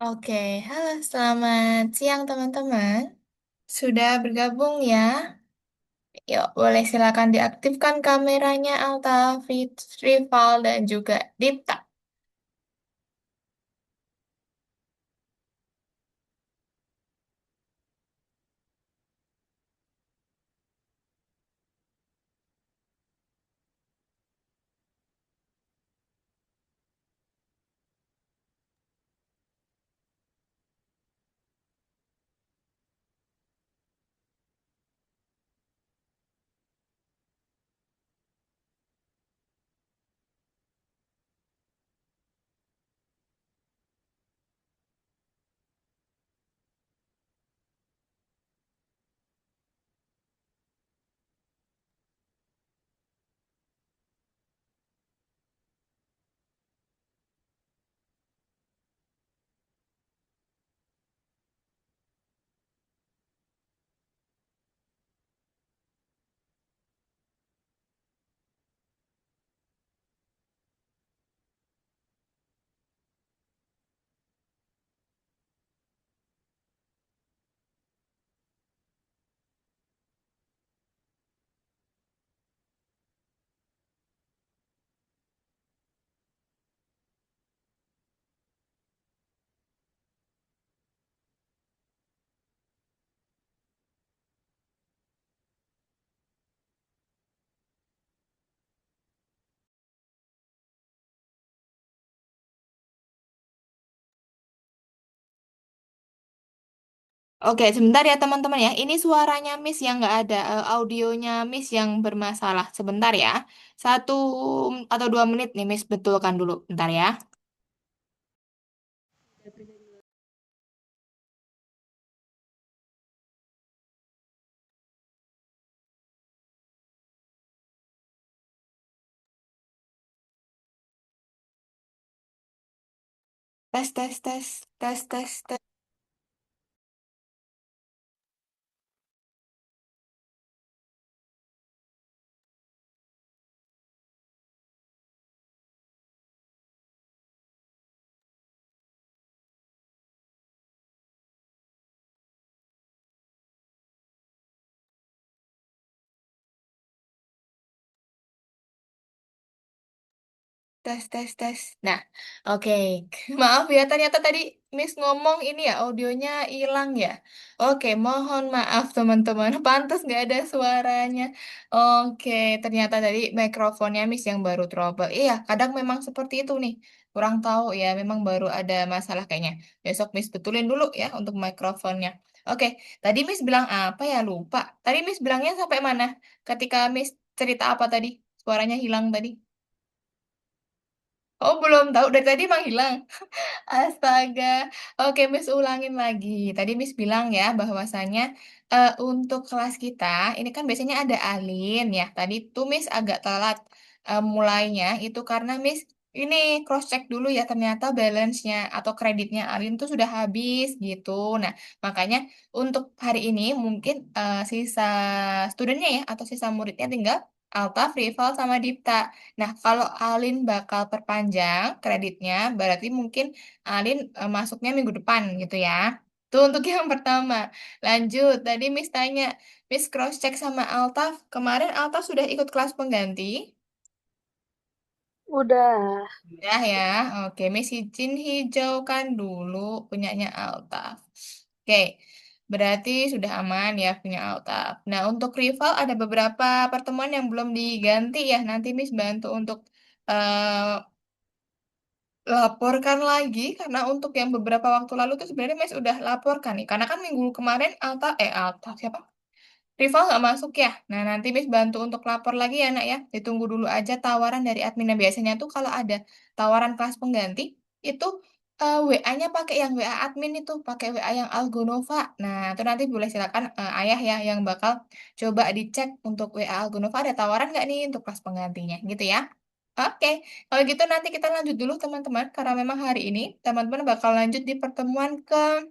Oke, halo selamat siang teman-teman. Sudah bergabung ya? Yuk, boleh silakan diaktifkan kameranya Alta, Rival, dan juga Dipta. Oke, sebentar ya teman-teman ya. Ini suaranya Miss yang nggak ada, audionya Miss yang bermasalah. Sebentar ya. 1 atau 2 menit nih Miss betulkan dulu. Bentar ya. Tes, tes, tes, tes, tes, tes. Tes, tes, tes. Nah, oke. Maaf ya, ternyata tadi Miss ngomong ini ya, audionya hilang ya. Oke, mohon maaf teman-teman. Pantas nggak ada suaranya. Oke, ternyata tadi mikrofonnya Miss yang baru trouble. Iya, kadang memang seperti itu nih. Kurang tahu ya, memang baru ada masalah kayaknya. Besok Miss betulin dulu ya untuk mikrofonnya. Oke, tadi Miss bilang apa ya? Lupa. Tadi Miss bilangnya sampai mana? Ketika Miss cerita apa tadi? Suaranya hilang tadi. Oh, belum tahu. Dari tadi emang hilang. Astaga. Oke, Miss ulangin lagi. Tadi Miss bilang ya bahwasannya untuk kelas kita, ini kan biasanya ada Alin ya. Tadi tuh Miss agak telat mulainya. Itu karena Miss ini cross check dulu ya. Ternyata balance-nya atau kreditnya Alin tuh sudah habis gitu. Nah, makanya untuk hari ini mungkin sisa studennya ya atau sisa muridnya tinggal Altaf, Rival, sama Dipta. Nah, kalau Alin bakal perpanjang kreditnya, berarti mungkin Alin masuknya minggu depan gitu ya. Itu untuk yang pertama. Lanjut, tadi Miss tanya, Miss cross check sama Altaf. Kemarin Altaf sudah ikut kelas pengganti. Udah, Udah ya. Oke, Miss izin hijaukan dulu punyanya Altaf. Oke, berarti sudah aman ya punya Altaf. Nah, untuk rival ada beberapa pertemuan yang belum diganti ya. Nanti Miss bantu untuk eh, laporkan lagi karena untuk yang beberapa waktu lalu tuh sebenarnya Miss udah laporkan nih. Karena kan minggu kemarin Alta siapa? Rival nggak masuk ya. Nah, nanti Miss bantu untuk lapor lagi ya, Nak ya. Ditunggu dulu aja tawaran dari admin. Nah, biasanya tuh kalau ada tawaran kelas pengganti, itu WA-nya pakai yang WA admin itu, pakai WA yang Algonova. Nah, itu nanti boleh silakan ayah ya yang bakal coba dicek untuk WA Algonova ada tawaran nggak nih untuk kelas penggantinya, gitu ya. Oke, kalau gitu nanti kita lanjut dulu teman-teman, karena memang hari ini teman-teman bakal lanjut di pertemuan ke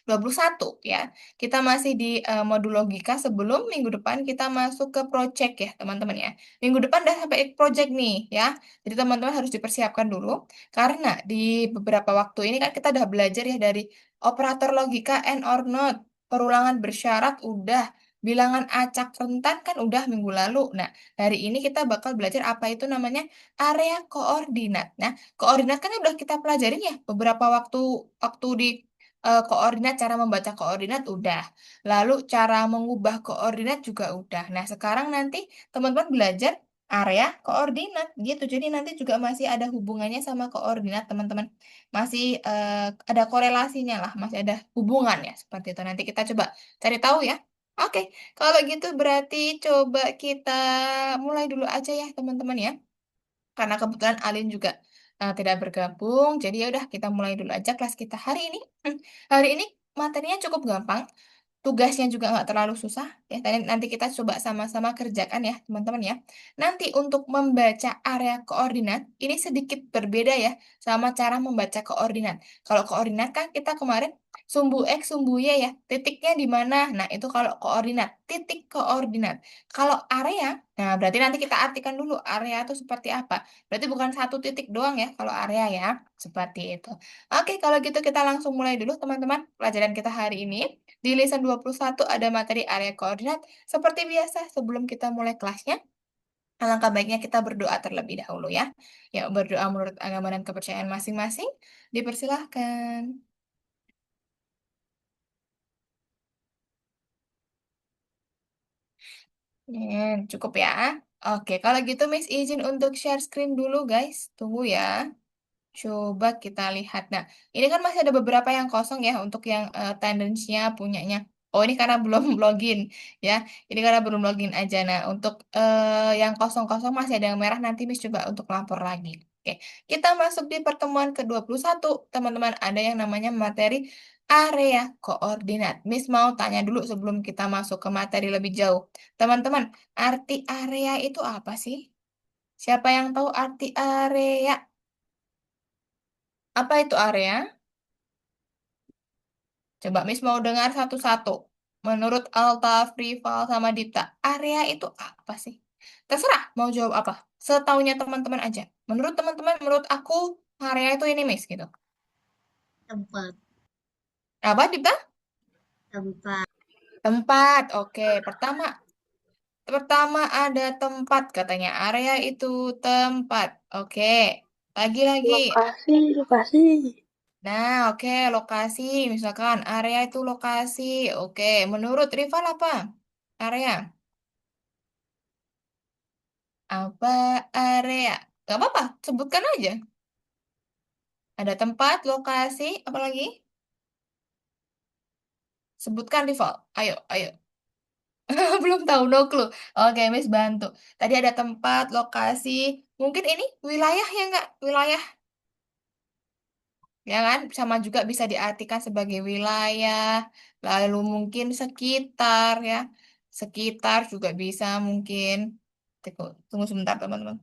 21 ya. Kita masih di modul logika sebelum minggu depan kita masuk ke project ya, teman-teman ya. Minggu depan udah sampai project nih ya. Jadi teman-teman harus dipersiapkan dulu karena di beberapa waktu ini kan kita udah belajar ya dari operator logika and or not. Perulangan bersyarat udah, bilangan acak rentan kan udah minggu lalu. Nah, hari ini kita bakal belajar apa itu namanya area koordinat. Nah, koordinat kan udah kita pelajarin ya beberapa waktu waktu di koordinat, cara membaca koordinat udah. Lalu cara mengubah koordinat juga udah. Nah, sekarang nanti teman-teman belajar area koordinat gitu. Jadi nanti juga masih ada hubungannya sama koordinat, teman-teman. Masih ada korelasinya lah, masih ada hubungannya seperti itu. Nanti kita coba cari tahu ya. Oke, kalau gitu berarti coba kita mulai dulu aja ya, teman-teman ya. Karena kebetulan Alin juga tidak bergabung, jadi ya udah kita mulai dulu aja kelas kita hari ini. Hari ini materinya cukup gampang. Tugasnya juga nggak terlalu susah ya. Nanti kita coba sama-sama kerjakan ya teman-teman ya. Nanti untuk membaca area koordinat ini sedikit berbeda ya sama cara membaca koordinat. Kalau koordinat kan kita kemarin sumbu X, sumbu Y ya. Titiknya di mana? Nah itu kalau koordinat, titik koordinat. Kalau area, nah berarti nanti kita artikan dulu area itu seperti apa. Berarti bukan satu titik doang ya kalau area ya. Seperti itu. Oke, kalau gitu kita langsung mulai dulu teman-teman pelajaran kita hari ini. Di lesson 21 ada materi area koordinat. Seperti biasa, sebelum kita mulai kelasnya, alangkah baiknya kita berdoa terlebih dahulu ya. Ya, berdoa menurut agama dan kepercayaan masing-masing. Dipersilahkan. Cukup ya. Oke, kalau gitu Miss izin untuk share screen dulu guys. Tunggu ya. Coba kita lihat. Nah, ini kan masih ada beberapa yang kosong ya untuk yang attendance-nya punyanya. Oh, ini karena belum login ya. Ini karena belum login aja. Nah, untuk yang kosong-kosong masih ada yang merah. Nanti Miss coba untuk lapor lagi. Oke, kita masuk di pertemuan ke-21. Teman-teman, ada yang namanya materi area koordinat. Miss mau tanya dulu sebelum kita masuk ke materi lebih jauh. Teman-teman, arti area itu apa sih? Siapa yang tahu arti area? Apa itu area? Coba Miss mau dengar satu-satu. Menurut Alta, Frival, sama Dita, area itu apa sih? Terserah mau jawab apa. Setaunya teman-teman aja. Menurut teman-teman, menurut aku, area itu ini Miss gitu. Tempat, Apa Dita? tempat, Tempat. Oke, pertama, pertama ada tempat katanya. Area itu tempat. Oke. Lagi-lagi. lokasi, lokasi, Nah, oke, lokasi. Misalkan area itu lokasi. Oke, menurut Rival apa? Area. Apa area? Gak apa-apa, sebutkan aja. Ada tempat, lokasi, apa lagi? Sebutkan rival. Ayo, ayo. Belum tahu, no clue. Oke, Miss bantu. Tadi ada tempat, lokasi. Mungkin ini wilayah ya nggak? Wilayah, ya kan? Sama juga bisa diartikan sebagai wilayah. Lalu mungkin sekitar ya. Sekitar juga bisa mungkin. Tunggu sebentar, teman-teman.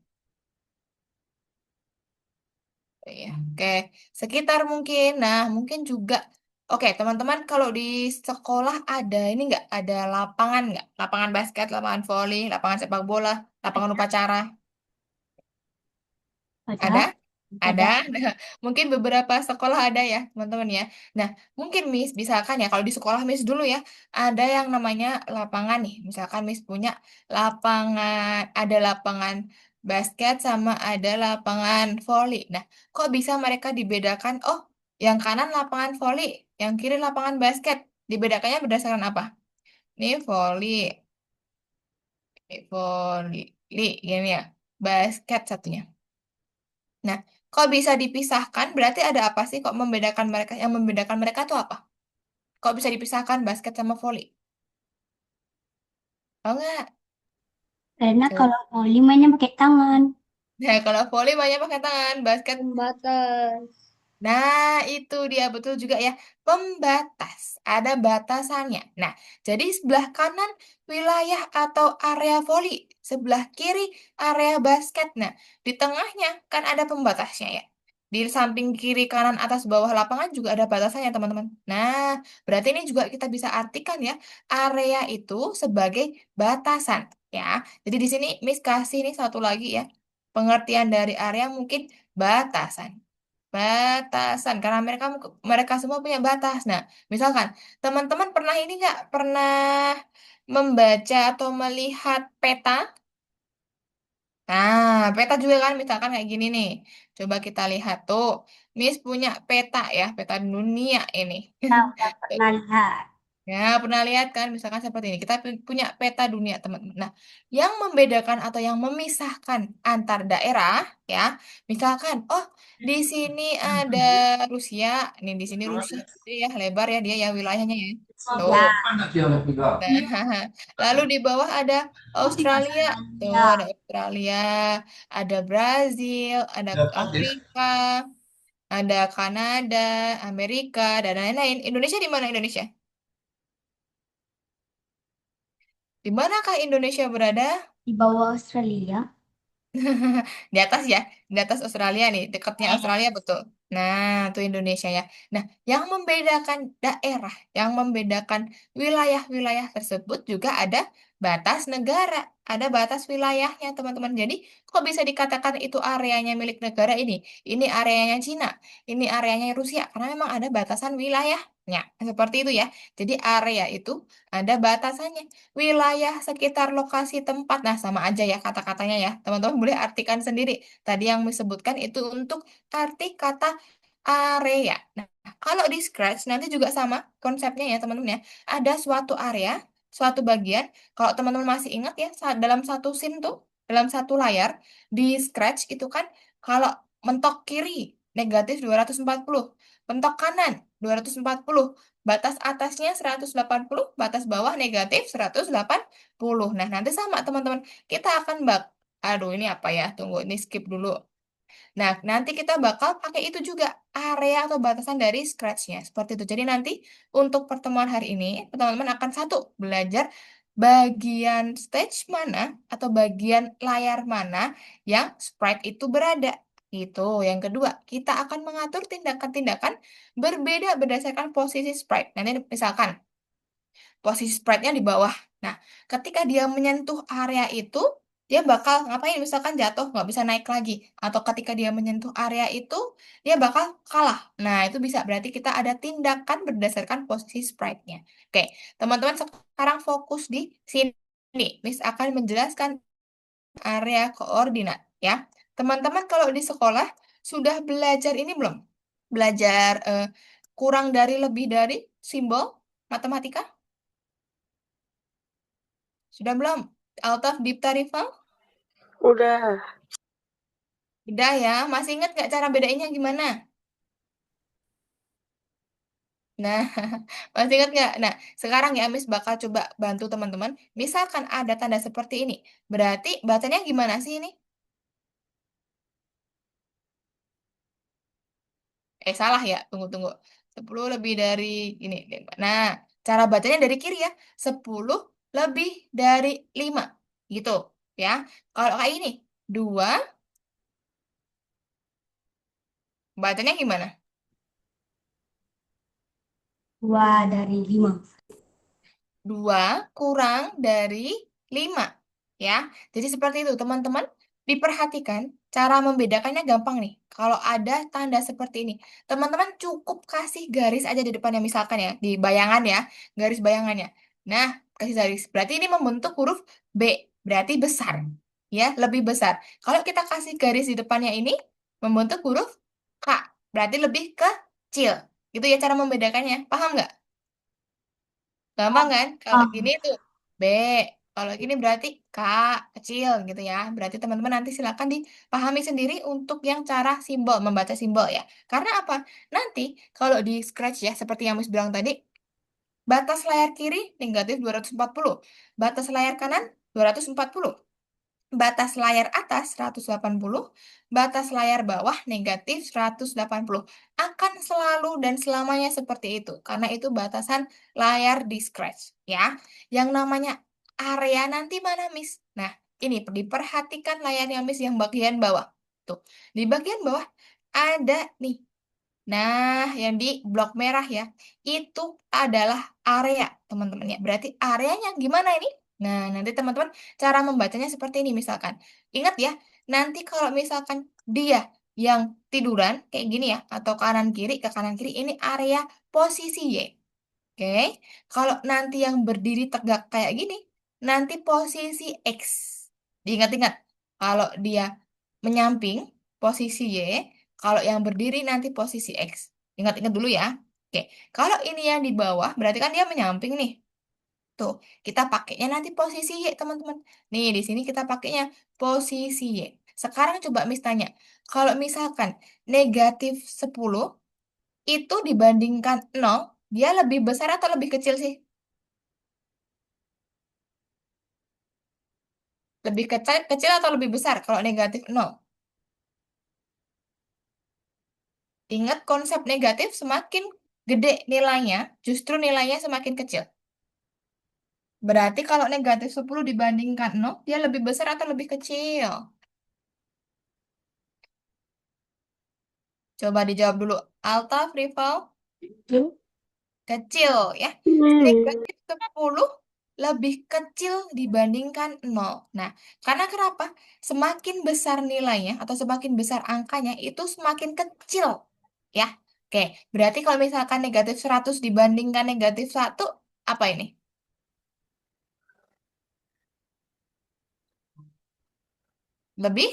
Iya, oke. Sekitar mungkin. Nah, mungkin juga. Oke, teman-teman, kalau di sekolah ada ini nggak? Ada lapangan nggak? Lapangan basket, lapangan voli, lapangan sepak bola, lapangan ada, upacara. ada, Ada? Ada. ada, Nah, mungkin beberapa sekolah ada ya, teman-teman ya. Nah, mungkin Miss, misalkan ya, kalau di sekolah Miss dulu ya, ada yang namanya lapangan nih. Misalkan Miss punya lapangan, ada lapangan basket sama ada lapangan voli. Nah, kok bisa mereka dibedakan? Oh, yang kanan lapangan voli, yang kiri lapangan basket. Dibedakannya berdasarkan apa? Ini voli, gini ya, basket satunya. Nah, kok bisa dipisahkan? Berarti ada apa sih kok membedakan mereka? Yang membedakan mereka tuh apa? Kok bisa dipisahkan basket sama volley? Oh enggak? karena Coba. kalau voli mainnya pakai tangan. Nah, kalau volley banyak pakai tangan, basket. Pembatas. Nah, itu dia betul juga ya. Pembatas. Ada batasannya. Nah, jadi sebelah kanan wilayah atau area volley, sebelah kiri area basket. Nah, di tengahnya kan ada pembatasnya ya. Di samping kiri, kanan, atas, bawah lapangan juga ada batasannya, teman-teman. Nah, berarti ini juga kita bisa artikan ya, area itu sebagai batasan, ya. Jadi di sini Miss kasih ini satu lagi ya, pengertian dari area mungkin batasan. Batasan, karena mereka mereka semua punya batas. Nah, misalkan teman-teman pernah ini nggak pernah membaca atau melihat peta? Nah, peta juga kan misalkan kayak gini nih. Coba kita lihat tuh. Miss punya peta ya, peta dunia ini. Kita udah pernah lihat. Ya, pernah lihat kan misalkan seperti ini. Kita punya peta dunia, teman-teman. Nah, yang membedakan atau yang memisahkan antar daerah ya, misalkan oh, di sini ada Rusia, nih di sini Rusia ya, lebar ya dia ya wilayahnya ya. Tuh. Ya, Nah, lalu di bawah ada Australia. Tuh, Australia. ada Australia, ada Brazil, ada Afrika, ada Kanada, Amerika, dan lain-lain. Indonesia di mana Indonesia? Di manakah Indonesia berada? Di bawah Australia. Di atas ya, di atas Australia nih, dekatnya Australia betul. Nah, itu Indonesia ya. Nah, yang membedakan daerah, yang membedakan wilayah-wilayah tersebut juga ada batas negara, ada batas wilayahnya, teman-teman. Jadi, kok bisa dikatakan itu areanya milik negara ini? Ini areanya Cina, ini areanya Rusia, karena memang ada batasan wilayahnya. Seperti itu ya. Jadi, area itu ada batasannya wilayah sekitar lokasi tempat. Nah, sama aja ya kata-katanya ya. Teman-teman boleh artikan sendiri. Tadi yang disebutkan itu untuk arti kata area. Nah, kalau di Scratch nanti juga sama konsepnya ya, teman-teman ya. Ada suatu area, suatu bagian. Kalau teman-teman masih ingat ya, dalam satu scene tuh, dalam satu layar, di Scratch itu kan kalau mentok kiri negatif 240, mentok kanan 240, batas atasnya 180, batas bawah negatif 180. Nah, nanti sama teman-teman. Kita akan Aduh, ini apa ya? Tunggu, ini skip dulu. Nah, nanti kita bakal pakai itu juga area atau batasan dari Scratch-nya. Seperti itu. Jadi nanti untuk pertemuan hari ini, teman-teman akan satu, belajar bagian stage mana atau bagian layar mana yang sprite itu berada. Itu. Yang kedua, kita akan mengatur tindakan-tindakan berbeda berdasarkan posisi sprite. Nanti misalkan posisi sprite-nya di bawah. Nah, ketika dia menyentuh area itu, dia bakal ngapain? Misalkan jatuh, nggak bisa naik lagi. Atau ketika dia menyentuh area itu, dia bakal kalah. Nah, itu bisa berarti kita ada tindakan berdasarkan posisi sprite-nya. Oke, teman-teman sekarang fokus di sini. Miss akan menjelaskan area koordinat, ya. Teman-teman kalau di sekolah sudah belajar ini belum? Belajar kurang dari lebih dari simbol matematika? Sudah belum? Altaf, Dipta, Rival? Udah. Udah ya. Masih ingat nggak cara bedainnya gimana? Nah, masih ingat nggak? Nah, sekarang ya Miss bakal coba bantu teman-teman. Misalkan ada tanda seperti ini. Berarti bacanya gimana sih ini? Salah ya. Tunggu, tunggu. 10 lebih dari ini. Nah, cara bacanya dari kiri ya. 10 lebih dari 5. Gitu. Ya. Kalau kayak ini. 2, bacanya gimana? 2 dari 5. 2 kurang dari 5. Ya, jadi seperti itu teman-teman. Diperhatikan cara membedakannya gampang nih. Kalau ada tanda seperti ini, teman-teman cukup kasih garis aja di depannya misalkan ya, di bayangan ya, garis bayangannya. Nah, kasih garis. Berarti ini membentuk huruf B, berarti besar. Ya, lebih besar. Kalau kita kasih garis di depannya ini, membentuk huruf K, berarti lebih kecil. Gitu ya cara membedakannya. Paham nggak? Gampang kan? Kalau gini Ah, tuh B. Kalau gini berarti K kecil gitu ya. Berarti teman-teman nanti silakan dipahami sendiri untuk yang cara simbol, membaca simbol ya. Karena apa? Nanti kalau di Scratch ya, seperti yang Miss bilang tadi, batas layar kiri negatif 240, batas layar kanan 240, batas layar atas 180, batas layar bawah negatif 180. Akan selalu dan selamanya seperti itu, karena itu batasan layar di Scratch, ya. Yang namanya area nanti mana, Miss? Nah, ini diperhatikan layarnya, Miss, yang bagian bawah. Tuh, di bagian bawah ada nih. Nah, yang di blok merah ya, itu adalah area, teman-teman ya. Berarti areanya gimana ini? Nah, nanti teman-teman cara membacanya seperti ini misalkan. Ingat ya, nanti kalau misalkan dia yang tiduran kayak gini ya, atau kanan kiri ke kanan kiri, ini area posisi Y. Oke, kalau nanti yang berdiri tegak kayak gini, nanti posisi X. Diingat-ingat, kalau dia menyamping, posisi Y, kalau yang berdiri nanti posisi X. Ingat-ingat dulu ya. Oke, kalau ini yang di bawah, berarti kan dia menyamping nih. Tuh, kita pakainya nanti posisi Y, teman-teman. Nih, di sini kita pakainya posisi Y. Sekarang coba Miss tanya, kalau misalkan negatif 10 itu dibandingkan 0, dia lebih besar atau lebih kecil sih? Lebih kecil, kecil atau lebih besar kalau negatif 0? Ingat konsep negatif semakin gede nilainya, justru nilainya semakin kecil. Berarti kalau negatif 10 dibandingkan 0, dia lebih besar atau lebih kecil? Coba dijawab dulu. Alta, Rival, kecil ya. Negatif 10 lebih kecil dibandingkan 0. Nah, karena kenapa? Semakin besar nilainya atau semakin besar angkanya itu semakin kecil ya. Oke, berarti kalau misalkan negatif 100 dibandingkan negatif 1, apa ini? Lebih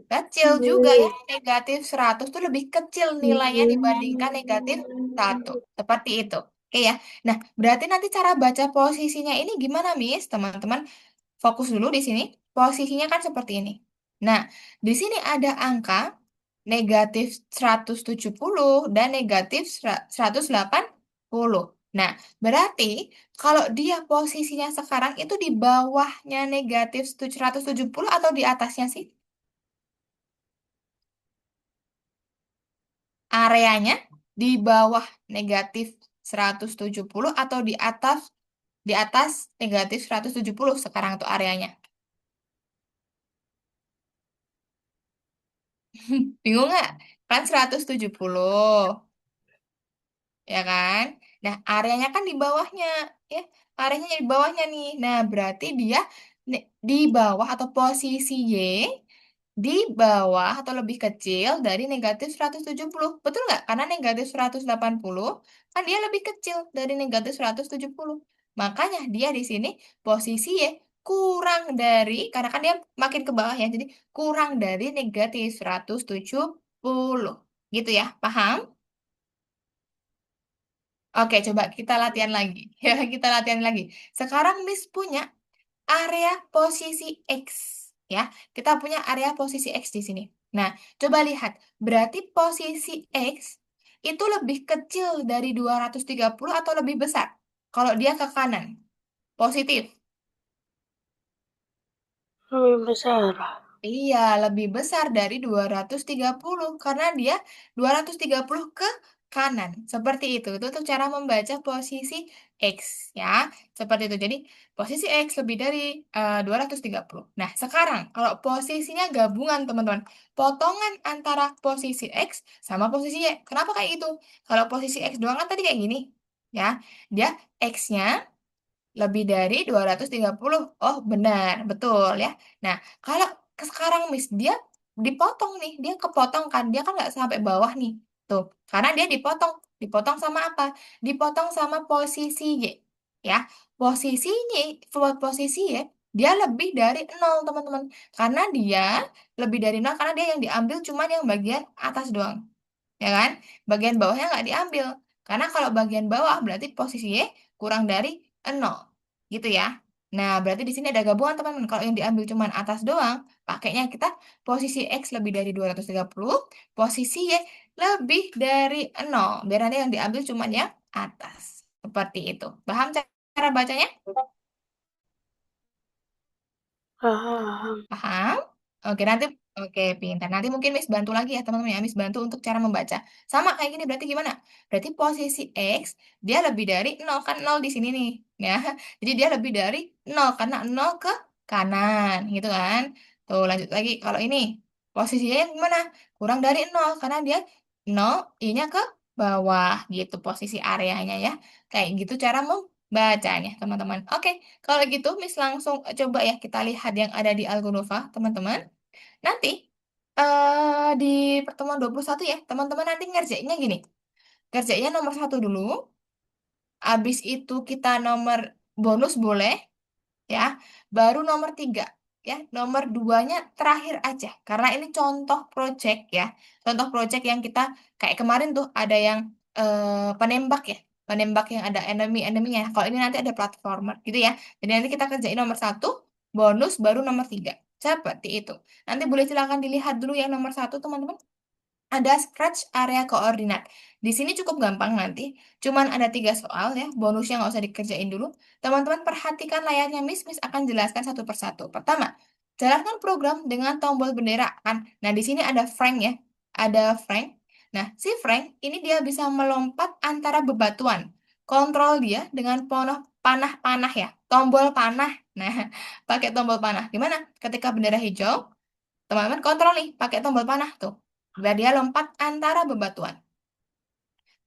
kecil juga ya. Negatif 100 tuh lebih kecil nilainya dibandingkan negatif 1. Seperti itu. Oke ya. Nah, berarti nanti cara baca posisinya ini gimana, Miss? Teman-teman, fokus dulu di sini. Posisinya kan seperti ini. Nah, di sini ada angka negatif 170 dan negatif 180. Nah, berarti kalau dia posisinya sekarang itu di bawahnya negatif 170 atau di atasnya sih? Areanya di bawah negatif 170 atau di atas negatif 170 sekarang tuh areanya. Bingung nggak? Kan 170, ya kan? Nah, areanya kan di bawahnya, ya. Areanya di bawahnya nih. Nah, berarti dia di bawah atau posisi Y di bawah atau lebih kecil dari negatif 170. Betul nggak? Karena negatif 180 kan dia lebih kecil dari negatif 170. Makanya dia di sini posisi Y kurang dari, karena kan dia makin ke bawah ya, jadi kurang dari negatif 170. Gitu ya, paham? Oke, coba kita latihan lagi. Ya, kita latihan lagi. Sekarang Miss punya area posisi X. Ya, kita punya area posisi X di sini. Nah, coba lihat. Berarti posisi X itu lebih kecil dari 230 atau lebih besar? Kalau dia ke kanan, positif. Lebih besar. Iya, lebih besar dari 230 karena dia 230 ke kanan. Seperti itu. Itu tuh cara membaca posisi X ya. Seperti itu. Jadi posisi X lebih dari 230. Nah, sekarang kalau posisinya gabungan teman-teman. Potongan antara posisi X sama posisi Y. Kenapa kayak gitu? Kalau posisi X doang kan tadi kayak gini. Ya, dia X-nya lebih dari 230. Oh, benar, betul ya. Nah, kalau sekarang Miss, dia dipotong nih. Dia kepotong kan. Dia kan nggak sampai bawah nih. Tuh, karena dia dipotong. Dipotong sama apa? Dipotong sama posisi Y. Ya, posisinya, posisi Y, dia lebih dari 0, teman-teman. Karena dia lebih dari 0, karena dia yang diambil cuma yang bagian atas doang. Ya kan? Bagian bawahnya nggak diambil. Karena kalau bagian bawah berarti posisi Y kurang dari 0. Gitu ya. Nah, berarti di sini ada gabungan teman-teman. Kalau yang diambil cuma atas doang, pakainya kita posisi X lebih dari 230, posisi Y lebih dari 0. Biar nanti yang diambil cuma yang atas. Seperti itu. Paham cara bacanya? Paham. Paham? Oke, nanti oke, pintar. Nanti mungkin Miss bantu lagi ya, teman-teman ya. Miss bantu untuk cara membaca. Sama kayak gini berarti gimana? Berarti posisi X dia lebih dari 0 kan 0 di sini nih, ya. Jadi dia lebih dari 0 karena 0 ke kanan, gitu kan. Tuh, lanjut lagi. Kalau ini, posisinya yang gimana? Kurang dari nol, karena dia nol, I-nya ke bawah, gitu posisi areanya ya. Kayak gitu cara membacanya, teman-teman. Oke, kalau gitu, Miss langsung coba ya kita lihat yang ada di Algonova, teman-teman. Nanti, di pertemuan 21 ya, teman-teman nanti ngerjainnya gini. Ngerjainnya nomor satu dulu, habis itu kita nomor bonus boleh, ya. Baru nomor tiga, ya. Nomor duanya terakhir aja, karena ini contoh project ya. Contoh project yang kita kayak kemarin tuh ada yang penembak ya, penembak yang ada enemy-enemy-nya. Kalau ini nanti ada platformer gitu ya. Jadi nanti kita kerjain nomor satu, bonus baru nomor tiga. Seperti itu. Nanti boleh silakan dilihat dulu yang nomor satu, teman-teman. Ada scratch area koordinat. Di sini cukup gampang nanti. Cuman ada 3 soal ya. Bonusnya nggak usah dikerjain dulu. Teman-teman perhatikan layarnya Miss. Miss akan jelaskan satu persatu. Pertama, jalankan program dengan tombol bendera kan. Nah, di sini ada Frank ya. Ada Frank. Nah, si Frank ini dia bisa melompat antara bebatuan. Kontrol dia dengan panah-panah ya. Tombol panah. Nah, pakai tombol panah. Gimana? Ketika bendera hijau, teman-teman kontrol nih, pakai tombol panah tuh. Biar dia lompat antara bebatuan.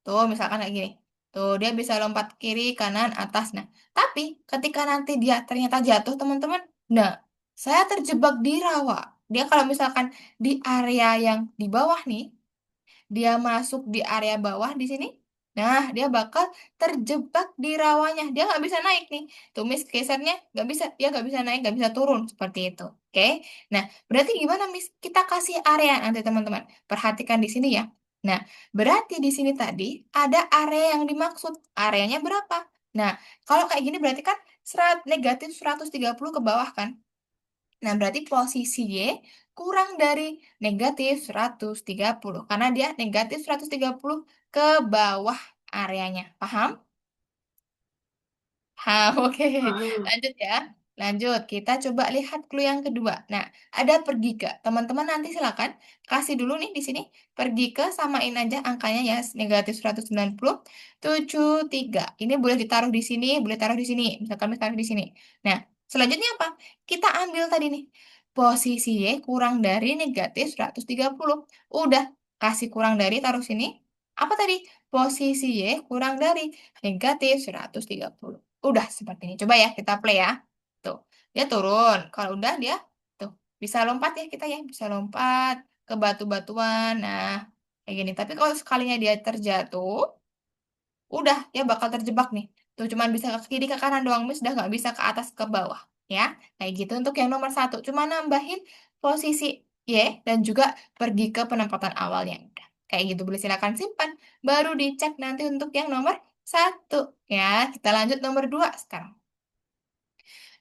Tuh, misalkan kayak gini. Tuh, dia bisa lompat kiri, kanan, atas. Nah, tapi ketika nanti dia ternyata jatuh, teman-teman. Nah, saya terjebak di rawa. Dia kalau misalkan di area yang di bawah nih, dia masuk di area bawah di sini. Nah, dia bakal terjebak di rawanya. Dia nggak bisa naik nih. Tumis gesernya nggak bisa. Dia nggak bisa naik, nggak bisa turun. Seperti itu. Oke. Nah, berarti gimana, Miss? Kita kasih area nanti, teman-teman. Perhatikan di sini ya. Nah, berarti di sini tadi ada area yang dimaksud. Areanya berapa? Nah, kalau kayak gini berarti kan negatif 130 ke bawah kan? Nah, berarti posisi Y kurang dari negatif 130. Karena dia negatif 130 ke bawah areanya. Paham? Oke. Paham. Lanjut ya. Lanjut, kita coba lihat clue yang kedua. Nah, ada pergi ke. Teman-teman nanti silakan kasih dulu nih di sini. Pergi ke samain aja angkanya ya, negatif 190, 73. Ini boleh ditaruh di sini, boleh taruh di sini. Misalkan taruh di sini. Nah, selanjutnya apa? Kita ambil tadi nih. Posisi Y kurang dari negatif 130. Udah, kasih kurang dari, taruh sini. Apa tadi? Posisi Y kurang dari negatif 130. Udah seperti ini. Coba ya kita play ya. Tuh, dia turun. Kalau udah dia tuh bisa lompat ya kita ya, bisa lompat ke batu-batuan. Nah, kayak gini. Tapi kalau sekalinya dia terjatuh, udah ya bakal terjebak nih. Tuh cuman bisa ke kiri ke kanan doang, Miss. Udah nggak bisa ke atas ke bawah. Ya, kayak gitu untuk yang nomor satu. Cuma nambahin posisi Y dan juga pergi ke penempatan awalnya. Udah. Kayak gitu boleh silakan simpan. Baru dicek nanti untuk yang nomor satu. Ya, kita lanjut nomor dua sekarang.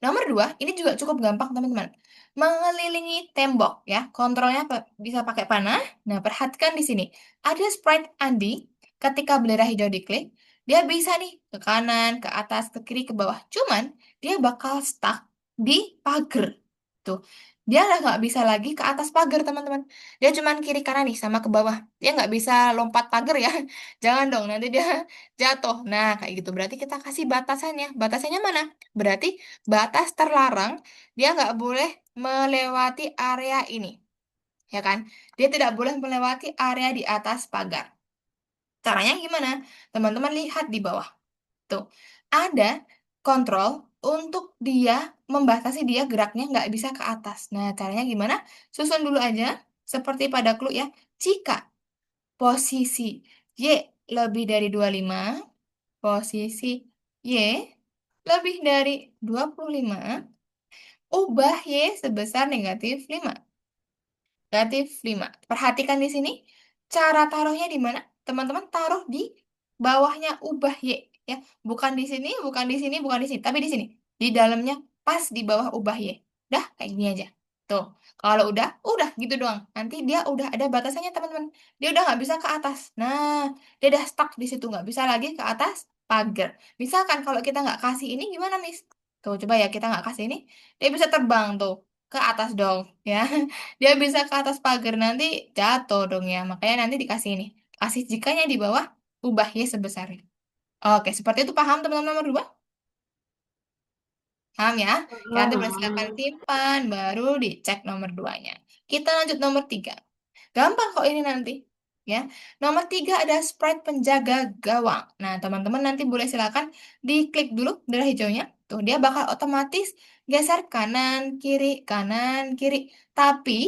Nomor dua, ini juga cukup gampang teman-teman. Mengelilingi tembok ya, kontrolnya bisa pakai panah. Nah, perhatikan di sini. Ada sprite Andi, ketika bendera hijau diklik, dia bisa nih ke kanan, ke atas, ke kiri, ke bawah. Cuman, dia bakal stuck di pagar. Tuh, dia udah nggak bisa lagi ke atas pagar teman-teman. Dia cuman kiri kanan nih, sama ke bawah. Dia nggak bisa lompat pagar ya. Jangan dong, nanti dia jatuh. Nah, kayak gitu. Berarti kita kasih batasannya. Batasannya mana? Berarti batas terlarang, dia nggak boleh melewati area ini, ya kan? Dia tidak boleh melewati area di atas pagar. Caranya gimana? Teman-teman lihat di bawah. Tuh, ada kontrol untuk dia membatasi dia geraknya nggak bisa ke atas. Nah, caranya gimana? Susun dulu aja, seperti pada clue ya. Jika posisi Y lebih dari 25, posisi Y lebih dari 25, ubah Y sebesar negatif 5. Negatif 5. Perhatikan di sini, cara taruhnya di mana? Teman-teman taruh di bawahnya ubah Y. Ya. Bukan di sini, bukan di sini, bukan di sini. Tapi di sini. Di dalamnya, pas di bawah ubah Y. Udah, kayak gini aja. Tuh, kalau udah gitu doang. Nanti dia udah ada batasannya, teman-teman. Dia udah nggak bisa ke atas. Nah, dia udah stuck di situ. Nggak bisa lagi ke atas pagar. Misalkan kalau kita nggak kasih ini, gimana, Miss? Tuh, coba ya kita nggak kasih ini. Dia bisa terbang tuh ke atas dong, ya. Dia bisa ke atas pagar nanti jatuh dong ya. Makanya nanti dikasih ini. Kasih jikanya di bawah, ubah Y sebesar ini. Oke, seperti itu paham teman-teman nomor dua? Paham ya? Oke, nanti boleh silakan Paham. simpan, baru dicek nomor duanya. Kita lanjut nomor tiga. Gampang kok ini nanti. Ya, nomor tiga ada Sprite penjaga gawang. Nah, teman-teman nanti boleh silakan diklik dulu darah hijaunya. Tuh, dia bakal otomatis geser kanan, kiri. Tapi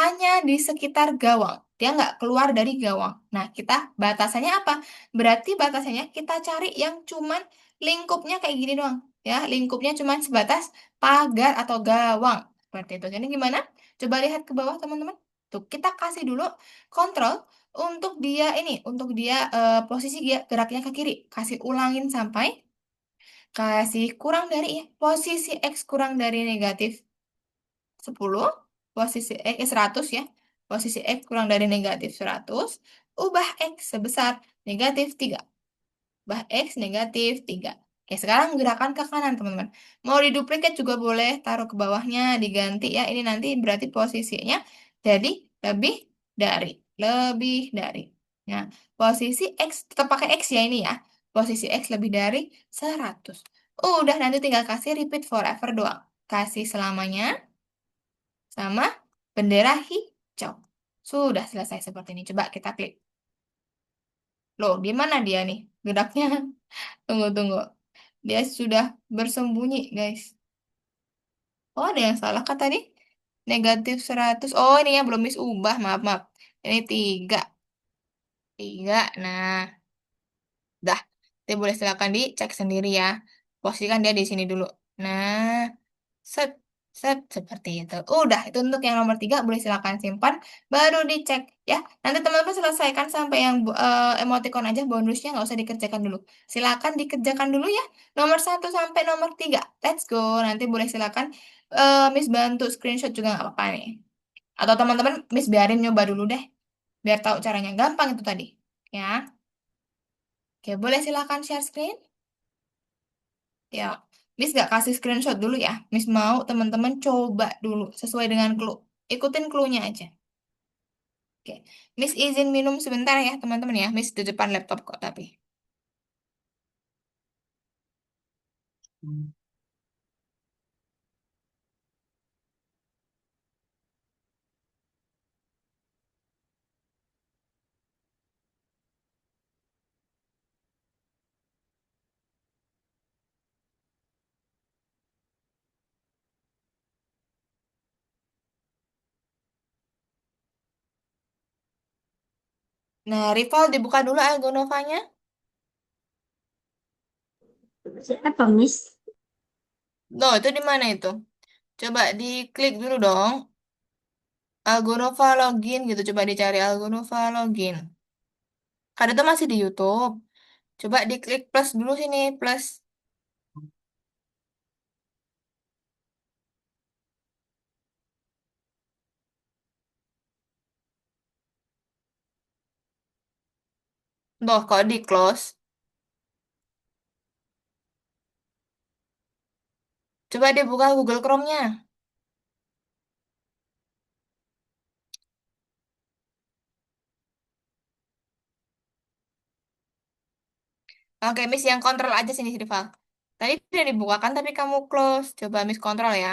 hanya di sekitar gawang. Dia nggak keluar dari gawang. Nah, kita batasannya apa? Berarti batasannya kita cari yang cuman lingkupnya kayak gini doang. Ya, lingkupnya cuman sebatas pagar atau gawang. Seperti itu. Jadi gimana? Coba lihat ke bawah, teman-teman. Tuh, kita kasih dulu kontrol untuk dia ini, untuk dia posisi dia geraknya ke kiri. Kasih ulangin sampai kasih kurang dari ya. Posisi X kurang dari negatif 10, posisi X 100 ya. Posisi X kurang dari negatif 100, ubah X sebesar negatif 3. Ubah X negatif 3. Oke, sekarang gerakan ke kanan, teman-teman. Mau diduplikat juga boleh, taruh ke bawahnya, diganti ya. Ini nanti berarti posisinya jadi lebih dari. Lebih dari. Nah, posisi X, tetap pakai X ya ini ya. Posisi X lebih dari 100. Udah, nanti tinggal kasih repeat forever doang. Kasih selamanya sama bendera hijau. Sudah selesai seperti ini. Coba kita klik. Loh, di mana dia nih? Geraknya. Tunggu, tunggu. Dia sudah bersembunyi, guys. Oh, ada yang salah kah tadi? Negatif 100. Oh, ini yang belum Miss ubah. Maaf, maaf. Ini 3. 3. Nah, dah. Dia boleh silakan dicek sendiri ya. Posisikan dia di sini dulu. Nah, set, set, seperti itu. Udah, itu untuk yang nomor 3. Boleh silakan simpan. Baru dicek ya. Nanti teman-teman selesaikan sampai yang emoticon aja. Bonusnya nggak usah dikerjakan dulu. Silakan dikerjakan dulu ya. Nomor 1 sampai nomor 3. Let's go. Nanti boleh silakan Miss bantu screenshot juga nggak apa-apa nih. Atau teman-teman Miss biarin nyoba dulu deh. Biar tahu caranya. Gampang itu tadi. Ya. Oke, boleh silakan share screen. Ya, Miss gak kasih screenshot dulu ya. Miss mau teman-teman coba dulu sesuai dengan clue. Ikutin clue-nya aja. Oke, Miss izin minum sebentar ya teman-teman ya. Miss di depan laptop kok tapi. Nah, rival dibuka dulu Algonovanya. Apa, Miss? Loh, itu di mana itu? Coba diklik dulu dong. Algonova login gitu. Coba dicari Algonova login. Kan itu masih di YouTube. Coba diklik plus dulu sini, plus. Loh, kok di close? Coba dibuka Google Chrome-nya. Oke, Miss yang kontrol aja sini, rival. Tadi udah dibukakan tapi kamu close. Coba Miss kontrol ya.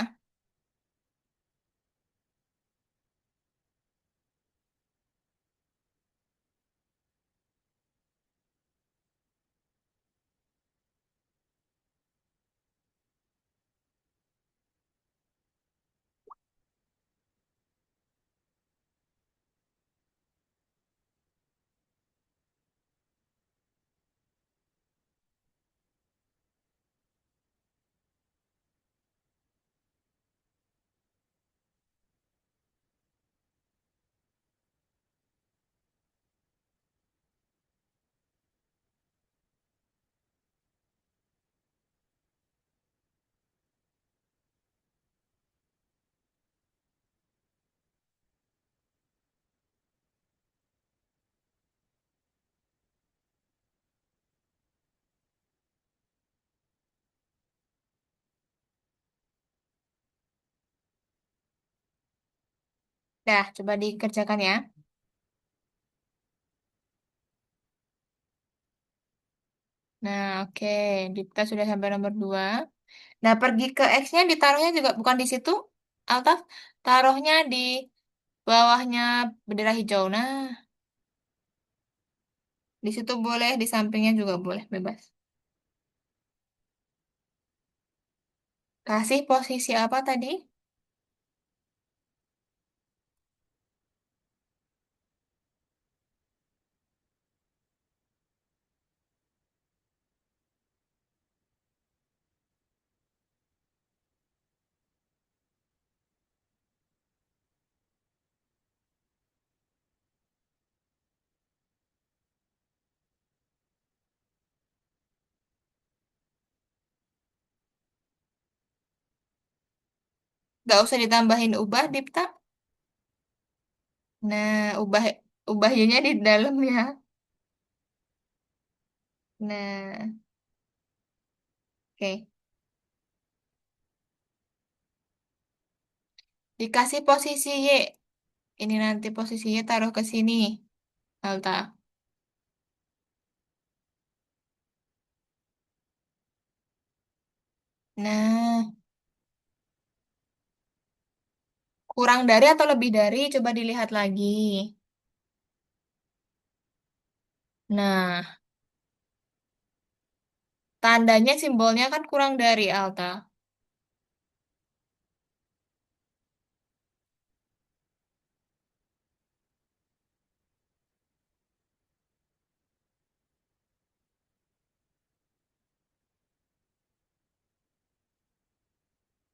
Dah, coba dikerjakan ya. Nah, oke. Kita sudah sampai nomor 2. Nah, pergi ke X-nya ditaruhnya juga bukan di situ. Altaf, taruhnya di bawahnya bendera hijau. Nah, di situ boleh, di sampingnya juga boleh, bebas. Kasih posisi apa tadi? Gak usah ditambahin ubah, Dipta. Nah, ubah y-nya di dalam ya. Nah, oke. Dikasih posisi Y. Ini nanti posisinya taruh ke sini, Alta. Nah, kurang dari atau lebih dari, coba dilihat lagi. Nah, tandanya simbolnya kan kurang dari, Alta.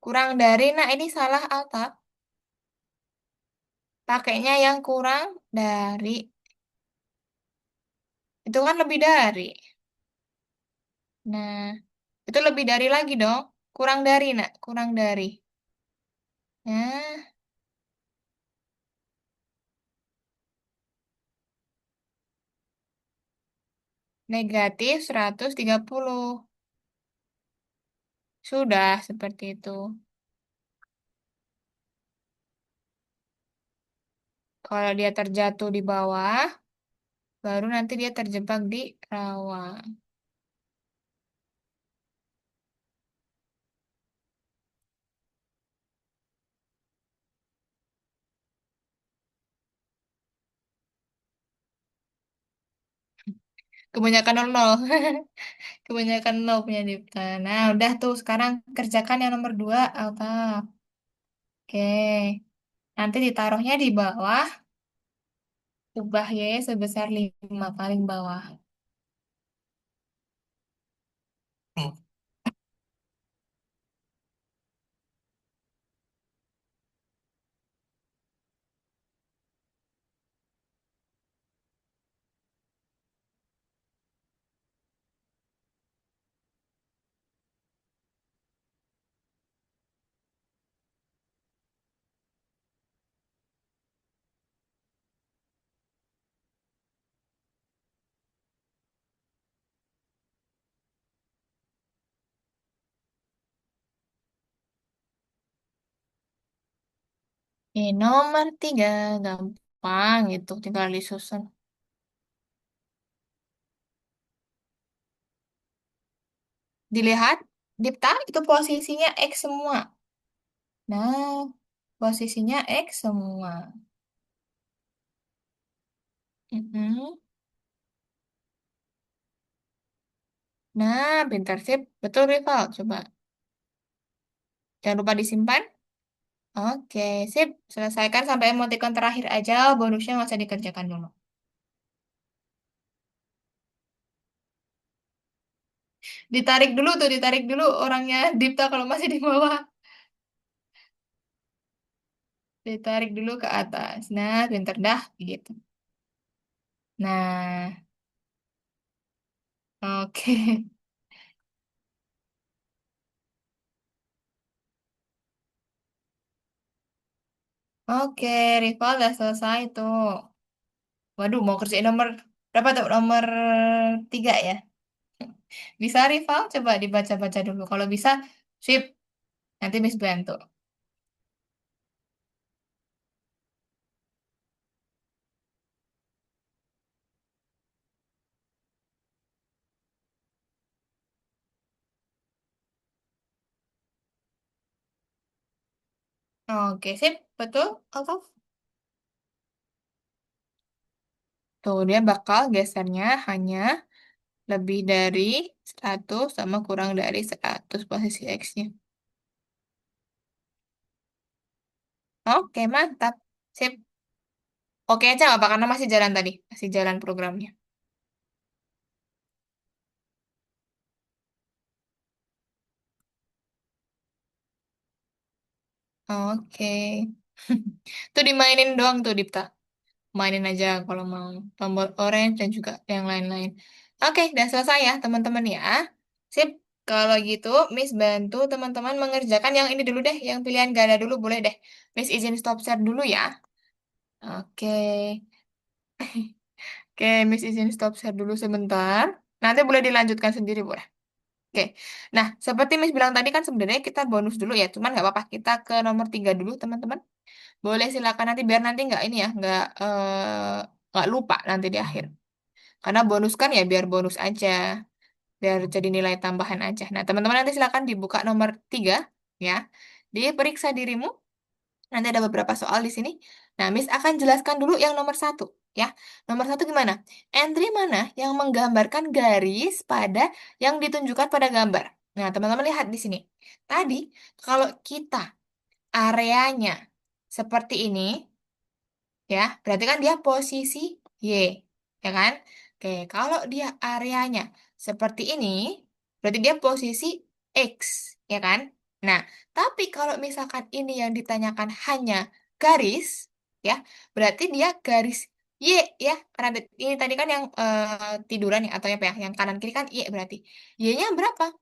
Kurang dari, nah ini salah, Alta. Pakainya yang kurang dari. Itu kan lebih dari. Nah, itu lebih dari lagi dong. Kurang dari, nak. Kurang dari. Nah, negatif 130. Sudah seperti itu. Kalau dia terjatuh di bawah, baru nanti dia terjebak di rawa. Kebanyakan nol nol. Kebanyakan nol punya Dipta. Nah, udah tuh sekarang kerjakan yang nomor dua, Alta. Oke. Nanti ditaruhnya di bawah, ubah Y sebesar 5 paling bawah. Nomor 3, gampang gitu, tinggal disusun. Dilihat, Dipta, itu posisinya X semua. Nah, posisinya X semua. Mm-mm. Nah, pintar sip. Betul, Rival. Coba. Jangan lupa disimpan. Oke, sip. Selesaikan sampai emoticon terakhir aja. Bonusnya nggak usah dikerjakan dulu. Ditarik dulu tuh, ditarik dulu orangnya Dipta kalau masih di bawah. Ditarik dulu ke atas. Nah, pintar dah. Gitu. Nah, oke. Oke, Rival udah selesai tuh. Waduh, mau kerjain nomor berapa tuh? Nomor 3 ya? Bisa, Rival? Coba dibaca-baca dulu. Kalau bisa, sip. Nanti Miss bantu. Oke, sip. Betul, Altaf? Tuh, dia bakal gesernya hanya lebih dari 100 sama kurang dari 100 posisi X-nya. Oke, mantap. Sip. Oke aja nggak apa karena masih jalan tadi. Masih jalan programnya. Oke. Tuh dimainin doang tuh, Dipta. Mainin aja kalau mau. Tombol orange dan juga yang lain-lain. Oke, udah selesai ya, teman-teman ya. Sip. Kalau gitu, Miss bantu teman-teman mengerjakan yang ini dulu deh. Yang pilihan ganda dulu boleh deh. Miss izin stop share dulu ya. Oke. Oke, Miss izin stop share dulu sebentar. Nanti boleh dilanjutkan sendiri, boleh. Oke, nah seperti Miss bilang tadi kan sebenarnya kita bonus dulu ya, cuman nggak apa-apa kita ke nomor 3 dulu teman-teman. Boleh silakan nanti biar nanti nggak ini ya, nggak lupa nanti di akhir. Karena bonus kan ya biar bonus aja, biar jadi nilai tambahan aja. Nah teman-teman nanti silakan dibuka nomor 3 ya, diperiksa dirimu. Nanti ada beberapa soal di sini. Nah, Miss akan jelaskan dulu yang nomor 1 ya. Nomor 1 gimana? Entry mana yang menggambarkan garis pada yang ditunjukkan pada gambar. Nah, teman-teman lihat di sini. Tadi, kalau kita areanya seperti ini, ya, berarti kan dia posisi Y, ya kan? Oke, kalau dia areanya seperti ini, berarti dia posisi X, ya kan? Nah, tapi kalau misalkan ini yang ditanyakan hanya garis, ya, berarti dia garis Y, ya, karena ini tadi kan yang tiduran ya, atau apa ya, yang kanan kiri kan Y berarti. Y-nya berapa?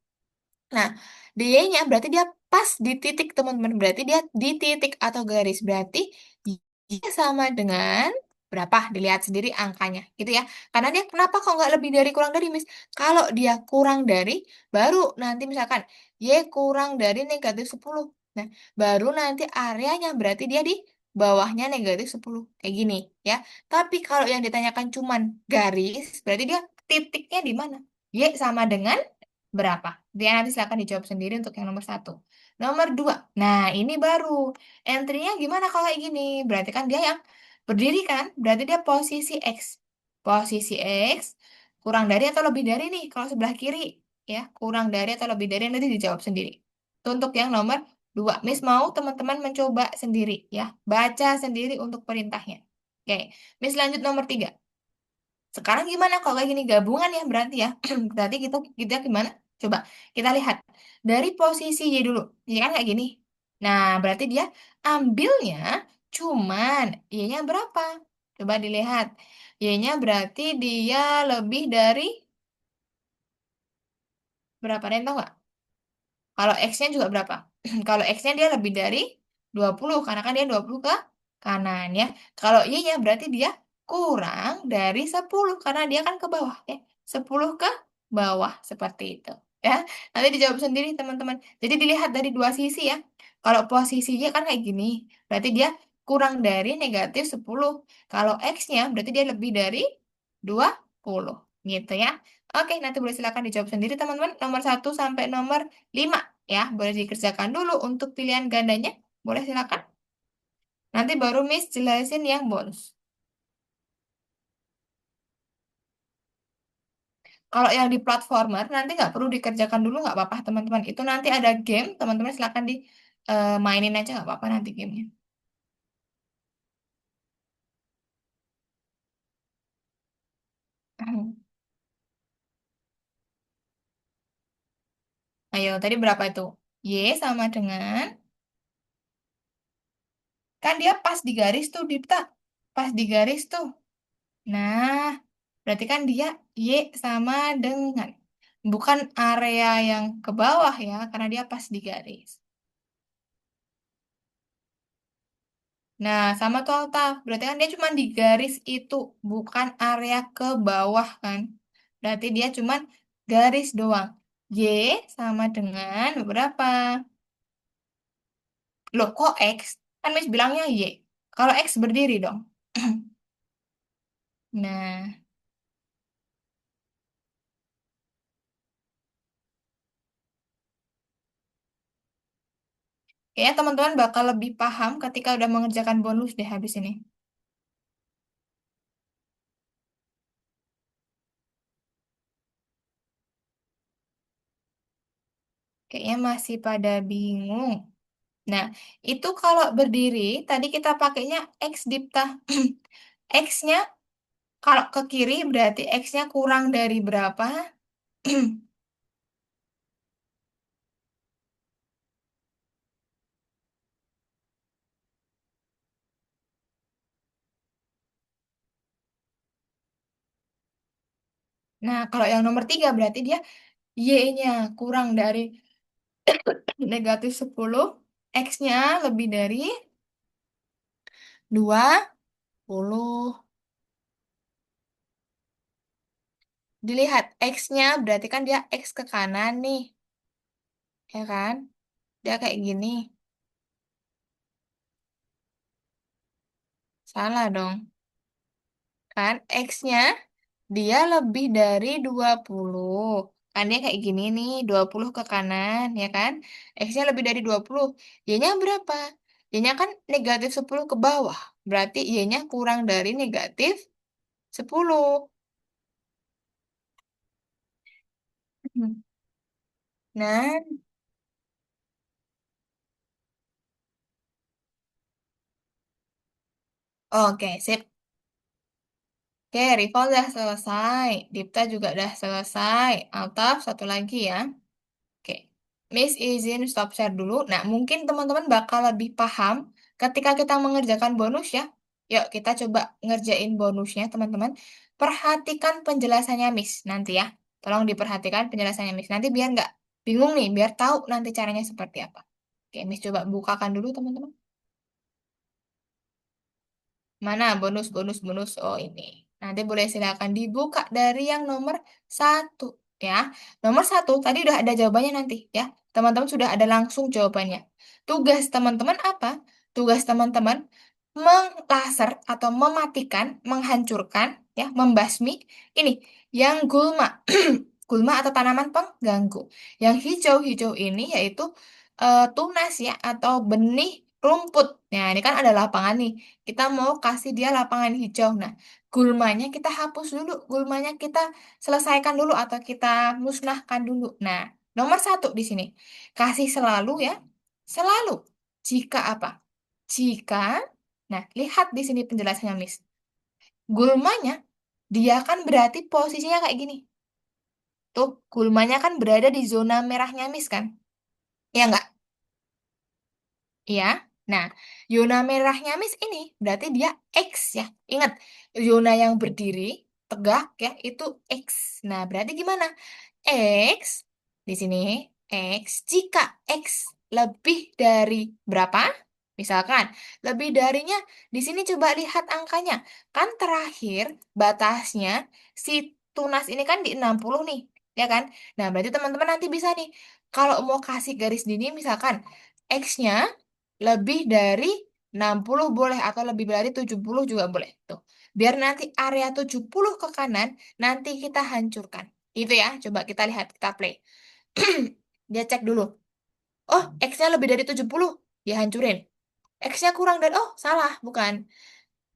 Nah, D-nya berarti dia pas di titik teman-teman. Berarti dia di titik atau garis. Berarti dia sama dengan berapa? Dilihat sendiri angkanya. Gitu ya. Karena dia kenapa kok nggak lebih dari kurang dari, Miss? Kalau dia kurang dari, baru nanti misalkan Y kurang dari -10. Nah, baru nanti areanya berarti dia di bawahnya -10. Kayak gini ya. Tapi kalau yang ditanyakan cuman garis, berarti dia titiknya di mana? Y sama dengan berapa? Dia nanti silakan dijawab sendiri untuk yang nomor 1. Nomor 2. Nah, ini baru. Entry-nya gimana kalau kayak gini? Berarti kan dia yang berdiri kan? Berarti dia posisi X. Posisi X kurang dari atau lebih dari nih kalau sebelah kiri. Ya, kurang dari atau lebih dari nanti dijawab sendiri. Itu untuk yang nomor 2. Miss mau teman-teman mencoba sendiri ya. Baca sendiri untuk perintahnya. Oke, Miss lanjut nomor 3. Sekarang gimana kalau kayak gini gabungan ya berarti ya. Berarti kita kita gimana? Coba kita lihat dari posisi Y dulu. Y kan kayak gini. Nah, berarti dia ambilnya cuman Y-nya berapa? Coba dilihat. Y-nya berarti dia lebih dari berapa? Ada yang tahu nggak? Kalau X-nya juga berapa? Kalau X-nya dia lebih dari 20 karena kan dia 20 ke kanan ya. Kalau Y-nya berarti dia kurang dari 10 karena dia kan ke bawah ya. 10 ke bawah seperti itu ya. Nanti dijawab sendiri teman-teman. Jadi dilihat dari dua sisi ya. Kalau posisi Y kan kayak gini, berarti dia kurang dari -10. Kalau X-nya berarti dia lebih dari 20 gitu ya. Oke, nanti boleh silakan dijawab sendiri teman-teman. Nomor 1 sampai nomor 5 ya. Boleh dikerjakan dulu untuk pilihan gandanya. Boleh silakan. Nanti baru Miss jelasin yang bonus. Kalau yang di platformer nanti nggak perlu dikerjakan dulu nggak apa-apa teman-teman. Itu nanti ada game, teman-teman silakan di mainin aja nggak apa-apa nanti gamenya. Ayo, tadi berapa itu? Y sama dengan, kan dia pas di garis tuh, Dipta. Pas di garis tuh. Nah, berarti kan dia Y sama dengan. Bukan area yang ke bawah ya, karena dia pas di garis. Nah, sama tuh Alta. Berarti kan dia cuma di garis itu, bukan area ke bawah kan. Berarti dia cuma garis doang. Y sama dengan berapa? Loh, kok X? Kan Miss bilangnya Y. Kalau X berdiri dong. Nah, Kayaknya teman-teman bakal lebih paham ketika udah mengerjakan bonus deh habis ini. Kayaknya masih pada bingung. Nah, itu kalau berdiri, tadi kita pakainya X dipta. X-nya kalau ke kiri berarti X-nya kurang dari berapa? Nah, kalau yang nomor 3 berarti dia Y-nya kurang dari -10. X-nya lebih dari 20. Dilihat X-nya berarti kan dia X ke kanan nih, ya kan? Dia kayak gini. Salah dong. Kan X-nya dia lebih dari 20. Kan dia kayak gini nih, 20 ke kanan, ya kan? X-nya lebih dari 20. Y-nya berapa? Y-nya kan -10 ke bawah. Berarti Y-nya kurang dari -10. Hmm. Nah, oke, sip. Oke, Rival udah selesai. Dipta juga udah selesai. Altaf, satu lagi ya. Oke, Miss izin stop share dulu. Nah, mungkin teman-teman bakal lebih paham ketika kita mengerjakan bonus ya. Yuk, kita coba ngerjain bonusnya, teman-teman. Perhatikan penjelasannya Miss nanti ya. Tolong diperhatikan penjelasannya Miss. Nanti biar nggak bingung nih, biar tahu nanti caranya seperti apa. Oke, Miss coba bukakan dulu, teman-teman. Mana bonus, bonus, bonus? Oh, ini. Nanti boleh silakan dibuka dari yang nomor 1 ya. Nomor 1 tadi udah ada jawabannya nanti ya. Teman-teman sudah ada langsung jawabannya. Tugas teman-teman apa? Tugas teman-teman menglaser atau mematikan, menghancurkan, ya, membasmi ini yang gulma. Gulma atau tanaman pengganggu. Yang hijau-hijau ini yaitu tunas ya atau benih rumput. Nah, ini kan ada lapangan nih. Kita mau kasih dia lapangan hijau. Nah, gulmanya kita hapus dulu, gulmanya kita selesaikan dulu atau kita musnahkan dulu. Nah, nomor 1 di sini. Kasih selalu ya. Selalu. Jika apa? Jika, nah lihat di sini penjelasannya, Miss. Gulmanya, dia kan berarti posisinya kayak gini. Tuh, gulmanya kan berada di zona merahnya, Miss kan? Ya nggak? Iya. Nah, zona merahnya Miss ini berarti dia X ya. Ingat, zona yang berdiri tegak ya itu X. Nah, berarti gimana? X di sini X jika X lebih dari berapa? Misalkan lebih darinya di sini coba lihat angkanya. Kan terakhir batasnya si tunas ini kan di 60 nih, ya kan? Nah, berarti teman-teman nanti bisa nih kalau mau kasih garis gini misalkan X-nya lebih dari 60 boleh atau lebih dari 70 juga boleh. Tuh. Biar nanti area 70 ke kanan nanti kita hancurkan. Itu ya, coba kita lihat, kita play. Dia cek dulu. Oh, X-nya lebih dari 70. Dia hancurin. X-nya kurang dari, oh salah, bukan.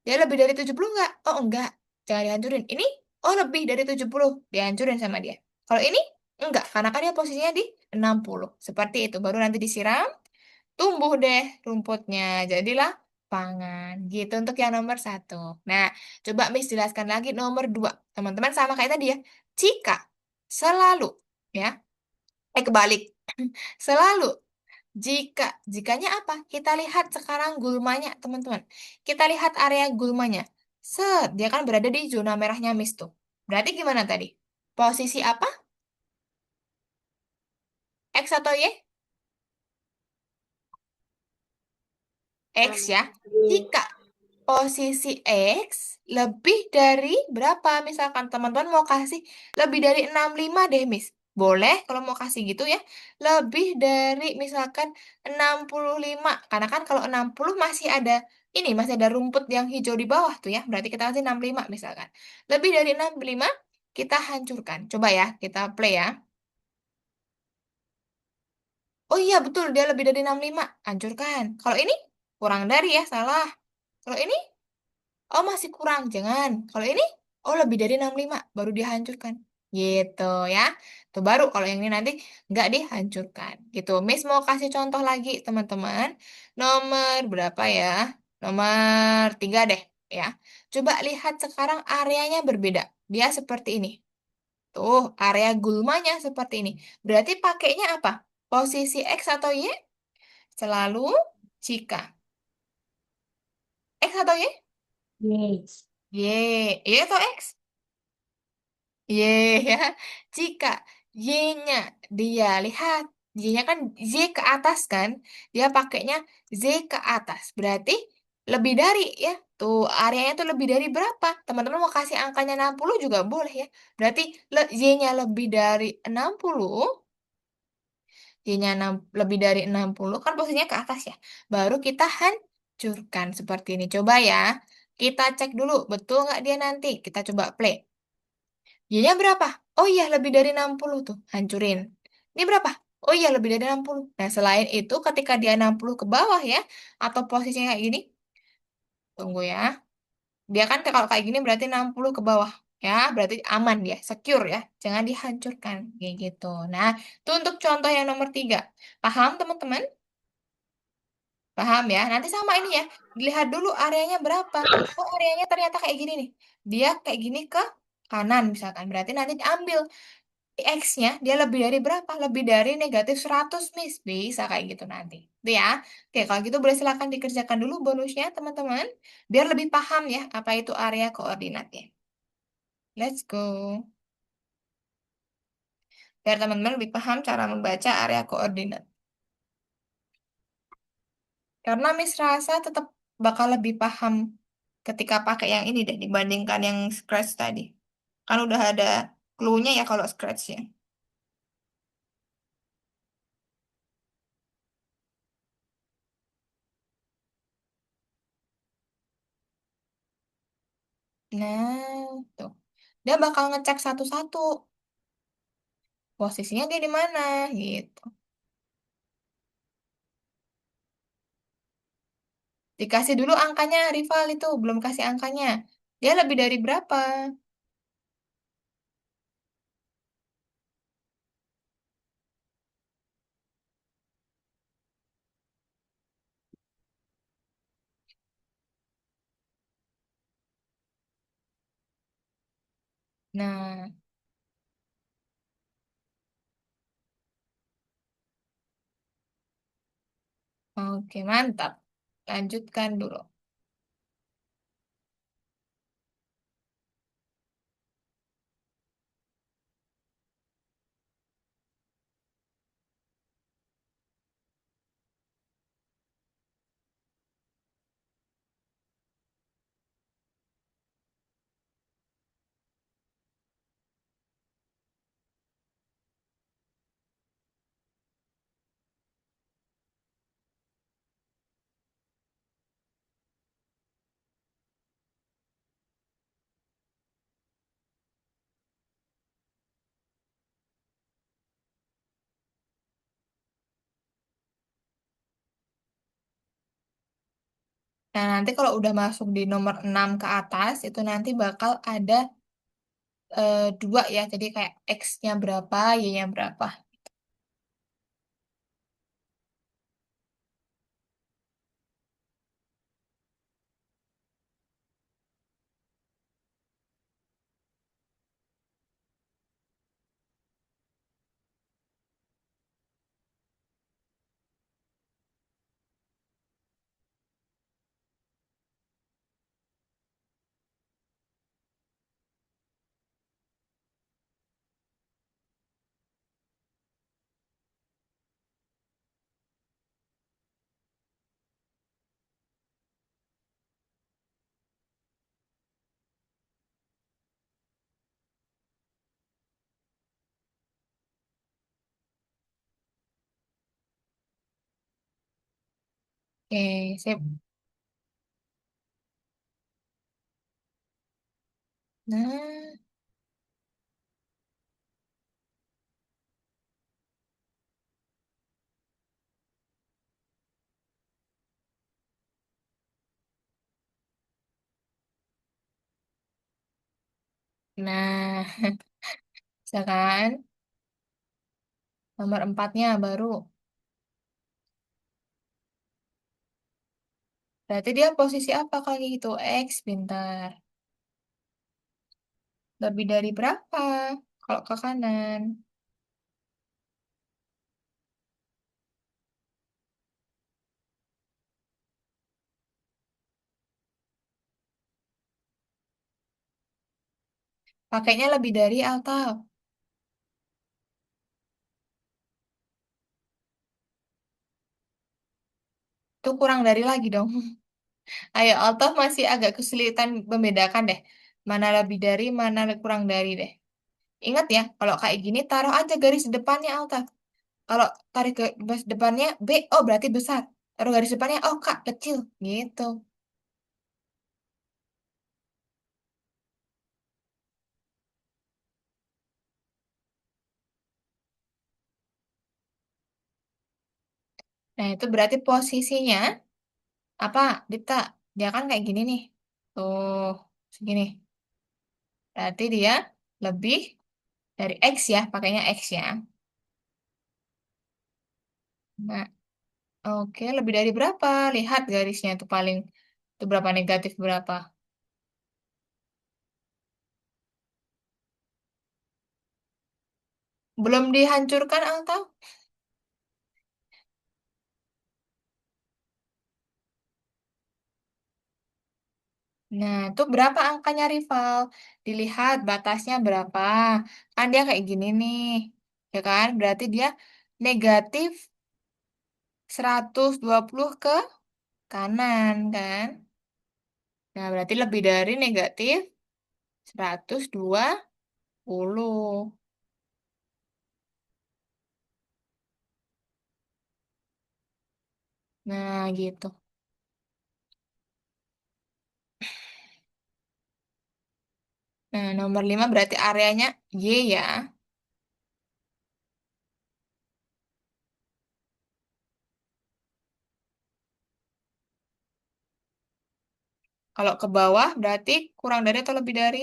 Dia lebih dari 70 enggak? Oh enggak, jangan dihancurin. Ini, oh lebih dari 70. Dihancurin sama dia. Kalau ini, enggak, karena kan dia posisinya di 60. Seperti itu, baru nanti disiram. Tumbuh deh rumputnya, jadilah pangan. Gitu untuk yang nomor 1. Nah, coba Miss jelaskan lagi nomor 2. Teman-teman sama kayak tadi ya. Jika selalu, ya, kebalik. Selalu, jikanya apa? Kita lihat sekarang gulmanya, teman-teman. Kita lihat area gulmanya. Set, dia kan berada di zona merahnya Miss tuh. Berarti gimana tadi? Posisi apa? X atau Y? X ya. Jika posisi X lebih dari berapa? Misalkan teman-teman mau kasih lebih dari 65 deh, Miss. Boleh kalau mau kasih gitu ya. Lebih dari misalkan 65. Karena kan kalau 60 masih ada ini, masih ada rumput yang hijau di bawah tuh ya. Berarti kita kasih 65 misalkan. Lebih dari 65 kita hancurkan. Coba ya, kita play ya. Oh iya betul, dia lebih dari 65. Hancurkan. Kalau ini kurang dari ya, salah. Kalau ini, oh masih kurang, jangan. Kalau ini, oh lebih dari 65, baru dihancurkan. Gitu ya. Tuh baru kalau yang ini nanti nggak dihancurkan. Gitu. Miss mau kasih contoh lagi, teman-teman. Nomor berapa ya? Nomor 3 deh, ya. Coba lihat sekarang areanya berbeda. Dia seperti ini. Tuh, area gulmanya seperti ini. Berarti pakainya apa? Posisi X atau Y? Selalu jika. X atau Y? Yes. Y. Y atau X? Y ya. Jika Y-nya dia lihat, Y-nya kan Y ke atas kan, dia pakainya Z ke atas. Berarti lebih dari ya. Tuh, areanya tuh lebih dari berapa? Teman-teman mau kasih angkanya 60 juga boleh ya. Berarti Y-nya lebih dari 60, Y-nya lebih dari 60 kan posisinya ke atas ya. Baru kita hancurkan seperti ini. Coba ya. Kita cek dulu, betul nggak dia nanti? Kita coba play. Y-nya berapa? Oh iya, lebih dari 60 tuh. Hancurin. Ini berapa? Oh iya, lebih dari 60. Nah, selain itu, ketika dia 60 ke bawah ya, atau posisinya kayak gini, tunggu ya. Dia kan kalau kayak gini berarti 60 ke bawah. Ya, berarti aman ya, secure ya. Jangan dihancurkan. Kayak gitu. Nah, itu untuk contoh yang nomor 3. Paham, teman-teman? Paham ya? Nanti sama ini ya. Dilihat dulu areanya berapa. Oh, areanya ternyata kayak gini nih. Dia kayak gini ke kanan misalkan. Berarti nanti diambil. X-nya dia lebih dari berapa? Lebih dari negatif 100, Miss. Bisa kayak gitu nanti. Itu ya. Oke, kalau gitu boleh silakan dikerjakan dulu bonusnya, teman-teman. Biar lebih paham ya apa itu area koordinatnya. Let's go. Biar teman-teman lebih paham cara membaca area koordinat. Karena Miss rasa tetap bakal lebih paham ketika pakai yang ini deh dibandingkan yang scratch tadi. Kan udah ada clue-nya ya kalau scratch ya. Nah, tuh. Dia bakal ngecek satu-satu. Posisinya dia di mana gitu. Dikasih dulu angkanya rival itu, belum kasih angkanya. Dia lebih dari berapa? Nah, oke mantap. Lanjutkan dulu. Nah, nanti kalau udah masuk di nomor 6 ke atas, itu nanti bakal ada dua ya. Jadi kayak X-nya berapa, Y-nya berapa. Oke, sip. Nah, Nah, misalkan nomor empatnya baru. Berarti dia posisi apa kali itu? X, pintar. Lebih dari berapa? Kalau ke kanan. Pakainya lebih dari atau? Itu kurang dari lagi dong. Ayo, Altaf masih agak kesulitan membedakan deh. Mana lebih dari, mana kurang dari deh. Ingat ya, kalau kayak gini taruh aja garis depannya Altaf. Kalau tarik garis depannya B, oh berarti besar. Taruh garis depannya, oh kak kecil. Gitu. Nah, itu berarti posisinya apa, Dita? Dia kan kayak gini nih. Tuh, segini. Berarti dia lebih dari X ya, pakainya X ya. Nah, oke, lebih dari berapa? Lihat garisnya itu paling, itu berapa negatif berapa. Belum dihancurkan atau? Nah, itu berapa angkanya rival? Dilihat batasnya berapa. Kan dia kayak gini nih. Ya kan? Berarti dia negatif 120 ke kanan kan? Nah, berarti lebih dari negatif 120. Nah, gitu. Nah, nomor 5 berarti areanya Y ya. Kalau ke bawah berarti kurang dari atau lebih dari?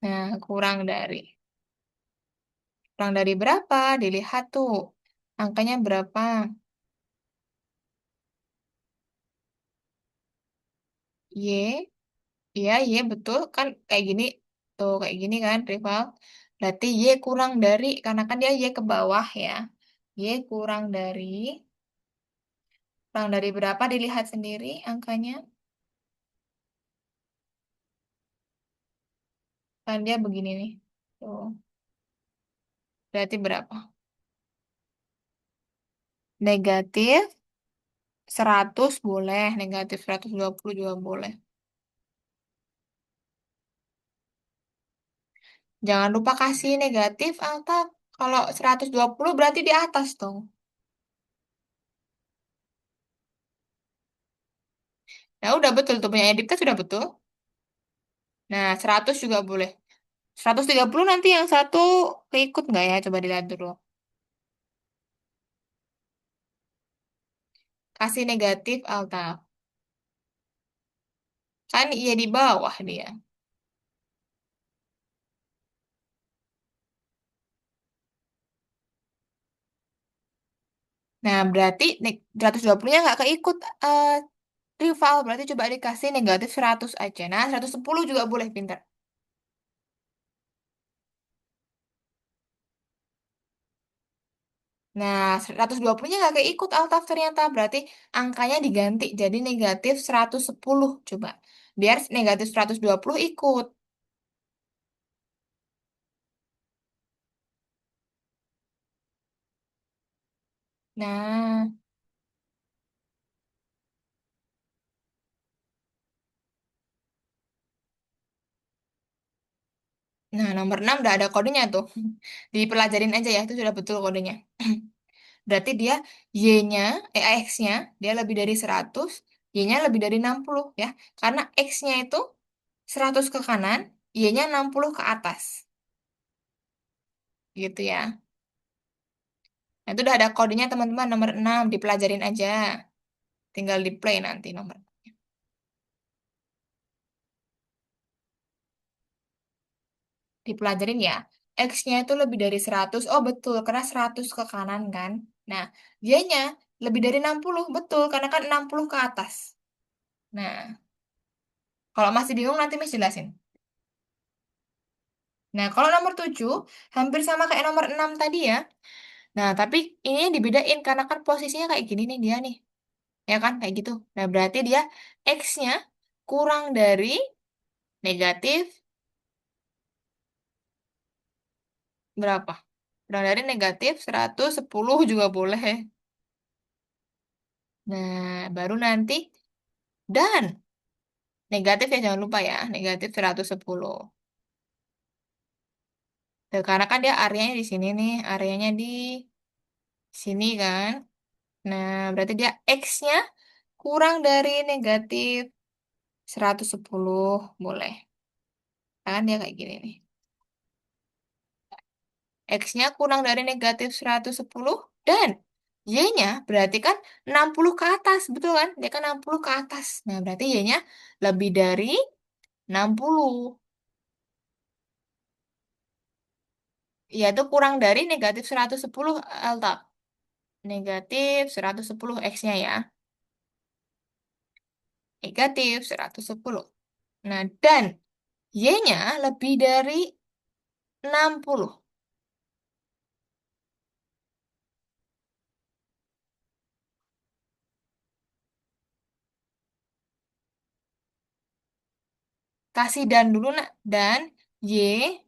Nah, kurang dari. Kurang dari berapa? Dilihat tuh. Angkanya berapa? Y. Iya, Y betul. Kan kayak gini. Tuh, kayak gini kan, rival. Berarti Y kurang dari, karena kan dia Y ke bawah ya. Y kurang dari berapa? Dilihat sendiri angkanya. Kan dia begini nih. Tuh. Berarti berapa? Negatif 100 boleh, negatif 120 juga boleh. Jangan lupa kasih negatif, Alta. Kalau 120 berarti di atas dong. Nah, udah betul tuh punya Edipta sudah betul. Nah, 100 juga boleh. 130 nanti yang satu keikut nggak ya? Coba dilihat dulu. Kasih negatif, Alta. Kan iya di bawah dia. Nah, berarti 120-nya nggak keikut rival. Berarti coba dikasih negatif 100 aja. Nah, 110 juga boleh, pintar. Nah, 120-nya nggak keikut Altaf ternyata. Berarti angkanya diganti jadi negatif 110. Coba. Biar negatif 120 ikut. Nah, nah, nomor 6 udah ada kodenya tuh. Dipelajarin aja ya, itu sudah betul kodenya. Berarti dia Y-nya, X-nya, dia lebih dari 100, Y-nya lebih dari 60 ya. Karena X-nya itu 100 ke kanan, Y-nya 60 ke atas. Gitu ya. Nah, itu udah ada kodenya teman-teman nomor 6 dipelajarin aja. Tinggal di play nanti nomor. dipelajarin ya. X-nya itu lebih dari 100. Oh betul, karena 100 ke kanan kan. Nah, Y-nya lebih dari 60. Betul, karena kan 60 ke atas. Nah, kalau masih bingung nanti Miss jelasin. Nah, kalau nomor 7 hampir sama kayak nomor 6 tadi ya. Nah, tapi ini dibedain karena kan posisinya kayak gini nih dia nih. Ya kan, kayak gitu. Nah, berarti dia X-nya kurang dari negatif berapa? Kurang dari negatif 110 juga boleh. Nah, baru nanti dan negatif ya jangan lupa ya, negatif 110. Tuh, karena kan dia areanya di sini nih, areanya di sini kan. Nah, berarti dia X-nya kurang dari negatif 110 boleh. Kan dia kayak gini nih. X-nya kurang dari negatif 110 dan Y-nya berarti kan 60 ke atas, betul kan? Dia kan 60 ke atas. Nah, berarti Y-nya lebih dari 60. Yaitu kurang dari negatif 110 Alta. Negatif 110 X-nya ya. Negatif 110. Nah, dan Y-nya lebih dari 60. Kasih dan dulu, nak. Dan Y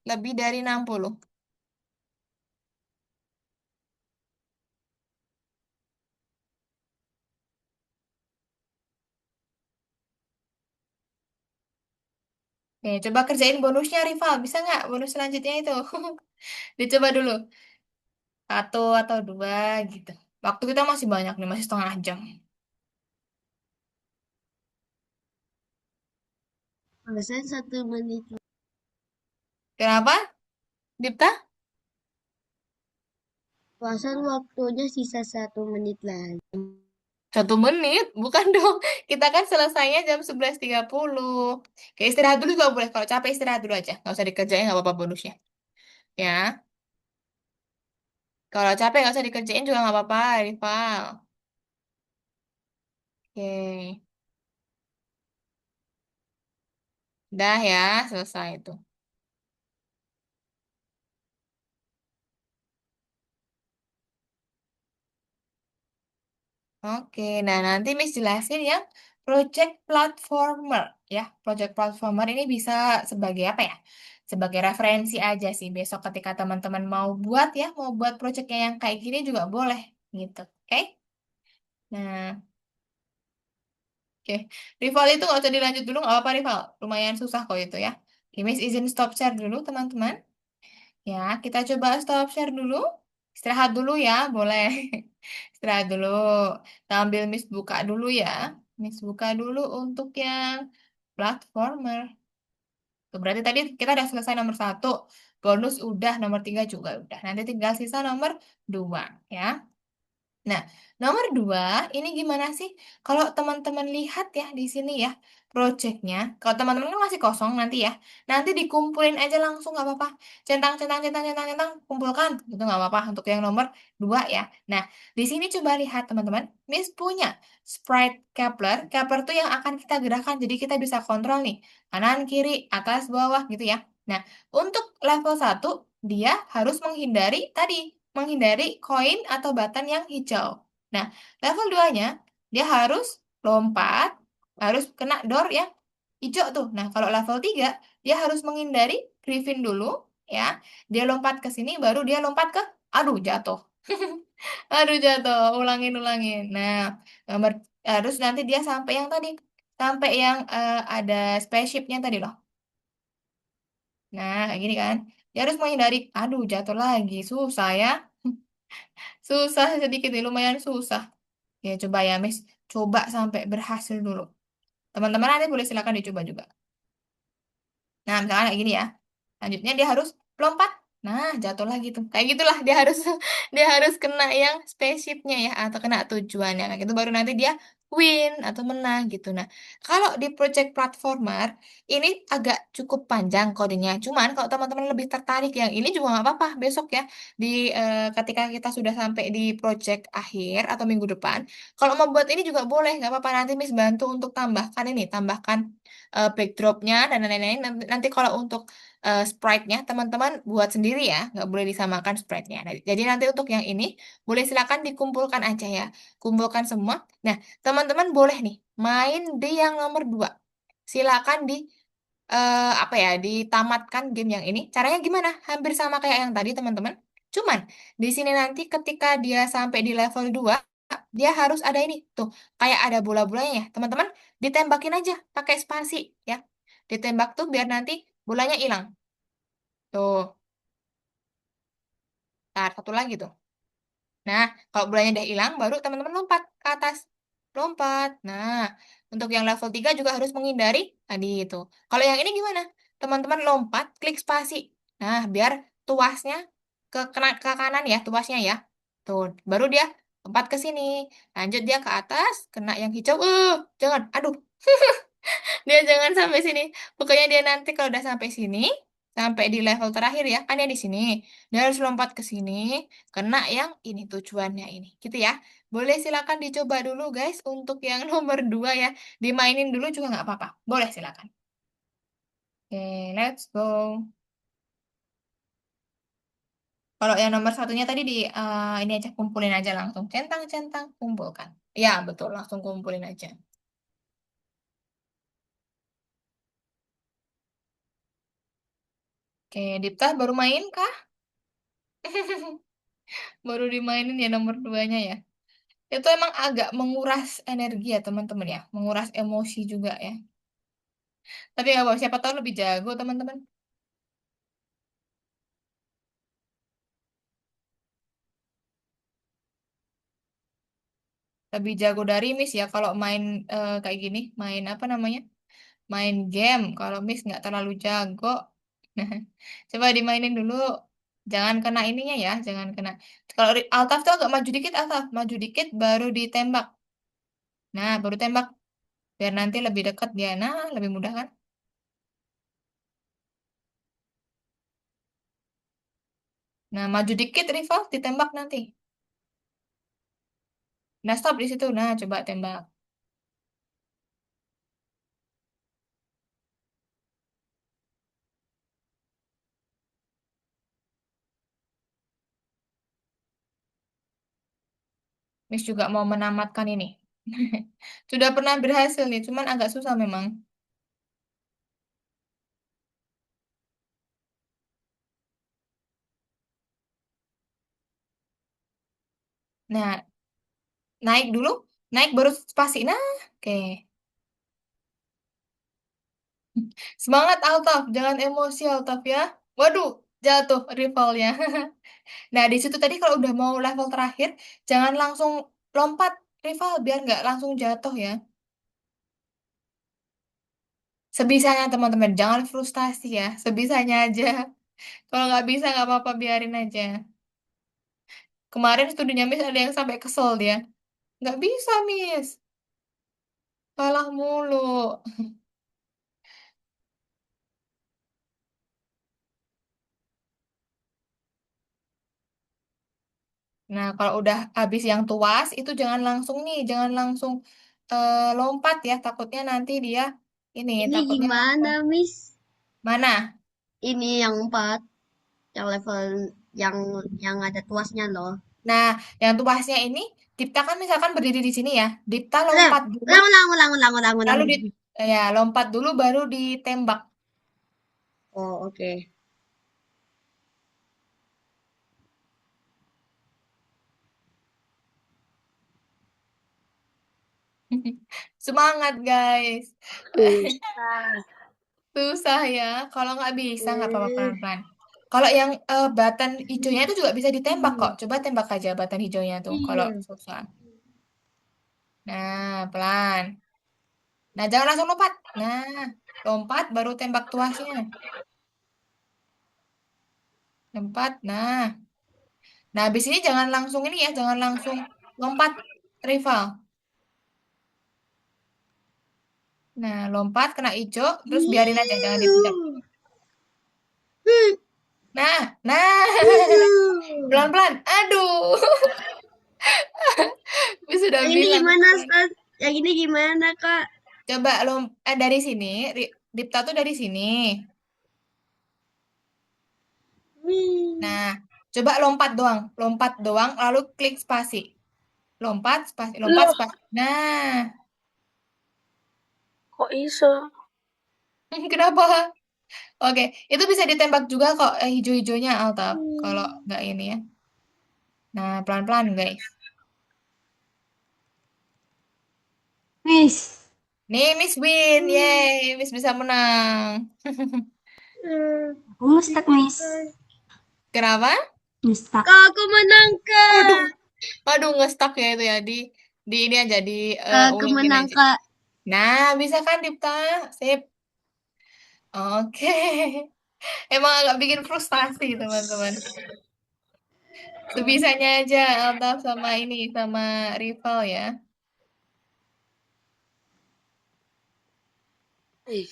lebih dari 60. Oke, coba kerjain bonusnya, Rival. Bisa nggak bonus selanjutnya itu? Dicoba dulu. Satu atau dua gitu. Waktu kita masih banyak nih, masih setengah jam. Alasan 1 menit. Kenapa, Dipta? Alasan waktunya sisa 1 menit lagi. 1 menit? Bukan dong. Kita kan selesainya jam 11.30. Oke, istirahat dulu juga boleh. Kalau capek istirahat dulu aja. Nggak usah dikerjain, nggak apa-apa bonusnya. Ya. Kalau capek nggak usah dikerjain juga nggak apa-apa, Rival. Oke. Udah ya, selesai itu. Oke, nah nanti Miss jelasin yang project platformer ya. Project platformer ini bisa sebagai apa ya? Sebagai referensi aja sih. Besok ketika teman-teman mau buat ya, mau buat projectnya yang kayak gini juga boleh gitu. Oke? Nah, oke. Rival itu nggak usah dilanjut dulu, nggak apa-apa Rival. Lumayan susah kok itu ya. Oke, Miss izin stop share dulu teman-teman. Ya, kita coba stop share dulu. Istirahat dulu ya, boleh. Istirahat dulu. Sambil Miss buka dulu ya. Miss buka dulu untuk yang platformer. Tuh, berarti tadi kita udah selesai nomor 1. Bonus udah, nomor 3 juga udah. Nanti tinggal sisa nomor 2 ya. Nah, nomor 2, ini gimana sih? Kalau teman-teman lihat ya di sini ya, projectnya, kalau teman-teman kan masih kosong nanti ya, nanti dikumpulin aja langsung nggak apa-apa. Centang, centang, centang, centang, centang, kumpulkan, gitu nggak apa-apa untuk yang nomor 2 ya. Nah, di sini coba lihat teman-teman, Miss punya sprite Kepler. Kepler tuh yang akan kita gerakan, jadi kita bisa kontrol nih, kanan, kiri, atas, bawah gitu ya. Nah, untuk level 1, dia harus menghindari tadi menghindari koin atau batan yang hijau. Nah, level 2-nya, dia harus lompat, harus kena door yang hijau tuh. Nah, kalau level 3 dia harus menghindari griffin dulu, ya. Dia lompat ke sini, baru dia lompat ke, aduh, jatuh. Aduh, jatuh. Ulangin, ulangin. Nah, nomor, harus nanti dia sampai yang tadi. Sampai yang ada spaceship-nya tadi loh. Nah, kayak gini kan. Dia harus menghindari, aduh, jatuh lagi. Susah ya. Susah sedikit nih, lumayan susah. Ya, coba ya, Miss. Coba sampai berhasil dulu. Teman-teman nanti boleh silakan dicoba juga. Nah, misalkan kayak gini ya. Selanjutnya dia harus lompat. Nah, jatuh lagi tuh. Kayak gitulah, dia harus dia harus kena yang spaceship-nya ya atau kena tujuannya. Kayak gitu baru nanti dia win atau menang gitu. Nah, kalau di project platformer ini agak cukup panjang kodenya. Cuman kalau teman-teman lebih tertarik yang ini juga nggak apa-apa besok ya di ketika kita sudah sampai di project akhir atau minggu depan. Kalau mau buat ini juga boleh, nggak apa-apa. Nanti Miss bantu untuk tambahkan ini, tambahkan backdropnya dan lain-lain. Nanti kalau untuk sprite-nya teman-teman buat sendiri ya, nggak boleh disamakan sprite-nya. Nah, jadi nanti untuk yang ini boleh silakan dikumpulkan aja ya, kumpulkan semua. Nah, teman-teman boleh nih main di yang nomor 2. Silakan di apa ya, ditamatkan game yang ini. Caranya gimana? Hampir sama kayak yang tadi, teman-teman. Cuman di sini nanti ketika dia sampai di level 2 dia harus ada ini tuh, kayak ada bola-bolanya ya. Teman-teman ditembakin aja pakai spasi ya. Ditembak tuh biar nanti bolanya hilang. Tuh, tar satu lagi tuh. Nah, kalau bolanya udah hilang, baru teman-teman lompat ke atas. Lompat. Nah, untuk yang level 3 juga harus menghindari tadi itu. Kalau yang ini gimana? Teman-teman lompat, klik spasi. Nah, biar tuasnya ke kanan ya, tuasnya ya. Tuh, baru dia lompat ke sini. Lanjut dia ke atas, kena yang hijau. Jangan. Aduh, dia jangan sampai sini. Pokoknya dia nanti kalau udah sampai sini, sampai di level terakhir ya, kan dia di sini. Dia harus lompat ke sini, kena yang ini tujuannya ini. Gitu ya. Boleh silakan dicoba dulu guys untuk yang nomor 2 ya. Dimainin dulu juga nggak apa-apa. Boleh silakan. Oke, let's go. Kalau yang nomor satunya tadi ini aja kumpulin aja langsung. Centang-centang, kumpulkan. Ya, betul. Langsung kumpulin aja. Oke, Dipta baru main kah? Baru dimainin ya nomor duanya ya. Itu emang agak menguras energi ya teman-teman ya, menguras emosi juga ya. Tapi nggak apa, siapa tahu lebih jago teman-teman. Lebih jago dari Miss ya kalau main kayak gini, main apa namanya? Main game. Kalau Miss nggak terlalu jago, coba dimainin dulu. Jangan kena ininya ya, jangan kena. Kalau Altaf tuh agak maju dikit, Altaf maju dikit baru ditembak. Nah, baru tembak biar nanti lebih dekat dia. Nah, lebih mudah kan? Nah, maju dikit rival ditembak nanti. Nah, stop di situ. Nah, coba tembak. Miss juga mau menamatkan ini. Sudah pernah berhasil nih, cuman agak susah memang. Nah, naik dulu, naik baru spasi. Nah, oke. Semangat Altaf, jangan emosi Altaf ya. Waduh, jatuh rivalnya. Nah, di situ tadi kalau udah mau level terakhir, jangan langsung lompat rival biar nggak langsung jatuh ya. Sebisanya teman-teman, jangan frustasi ya. Sebisanya aja. Kalau nggak bisa nggak apa-apa, biarin aja. Kemarin studinya Miss ada yang sampai kesel dia. Nggak bisa, Miss. Kalah mulu. Nah, kalau udah habis yang tuas, itu jangan langsung nih, jangan langsung lompat ya. Takutnya nanti dia ini, Ini takutnya gimana, Miss? mana? Ini yang 4, yang level yang yang ada tuasnya loh. Nah, yang tuasnya ini, Dipta kan misalkan berdiri di sini ya. Dipta Ulang, lompat dulu, ulang, ulang, ulang, ulang, ulang, ulang. lalu ya lompat dulu baru ditembak. Oh, oke. Semangat guys. Susah. Susah ya. Kalau nggak bisa nggak apa-apa Eh, pelan-pelan. Kalau yang batan hijaunya itu juga bisa ditembak kok. Coba tembak aja batan hijaunya tuh. Kalau iya. susah. Nah, pelan. Nah, jangan langsung lompat. Nah, lompat baru tembak tuasnya. Lompat. Nah, habis ini jangan langsung ini ya, jangan langsung lompat rival. Nah, lompat kena hijau, terus biarin aja, jangan dipencet. Nah, pelan-pelan. Aduh, Gue sudah Yang ini bilang. gimana, Ustaz? Yang ini gimana, Kak? Coba dari sini, Dipta tuh dari sini. Wih. Nah, coba lompat doang, lalu klik spasi. Lompat, Loh, spasi. Nah, kok iso? kenapa? Oke, itu bisa ditembak juga kok hijau-hijaunya Altaf. Kalau Hmm. nggak ini ya. Nah, pelan-pelan guys. Miss, Nih, Miss win. Yeay, Miss bisa menang. aku ngestak, Miss. Kenapa? Ngestak. Kak, aku menang, Waduh, Kak. waduh ngestak ya itu ya di ini aja Kak, aku ulangin menang, aja. Kak. Nah, bisa kan Dipta? Sip. Oke. Emang agak bikin frustasi teman-teman. Sebisanya aja Altaf sama ini sama rival ya. Ih.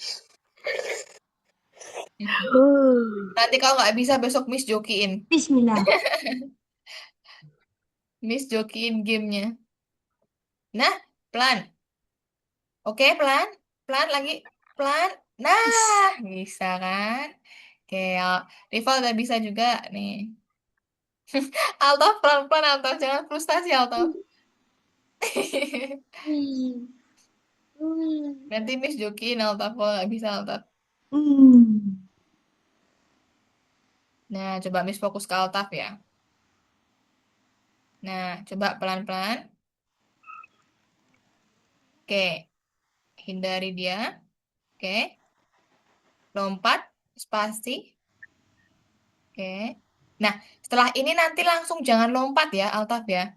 Mhm. Huh. Nanti kalau nggak bisa besok Miss jokiin. Bismillah. Miss jokiin gamenya. Nah, pelan. Oke, pelan. Pelan lagi. Pelan. Nah, Yes. bisa kan? Oke, rival udah bisa juga nih. Altaf, pelan-pelan Altaf. Jangan frustasi Altaf. Wih. Wih. Nanti Miss jokiin Altaf kalau nggak bisa Altaf. Hmm. Nah, coba Miss fokus ke Altaf ya. Nah, coba pelan-pelan. Oke, hindari dia. Oke, lompat, spasi. Oke. Nah, setelah ini nanti langsung jangan lompat ya, Altaf ya.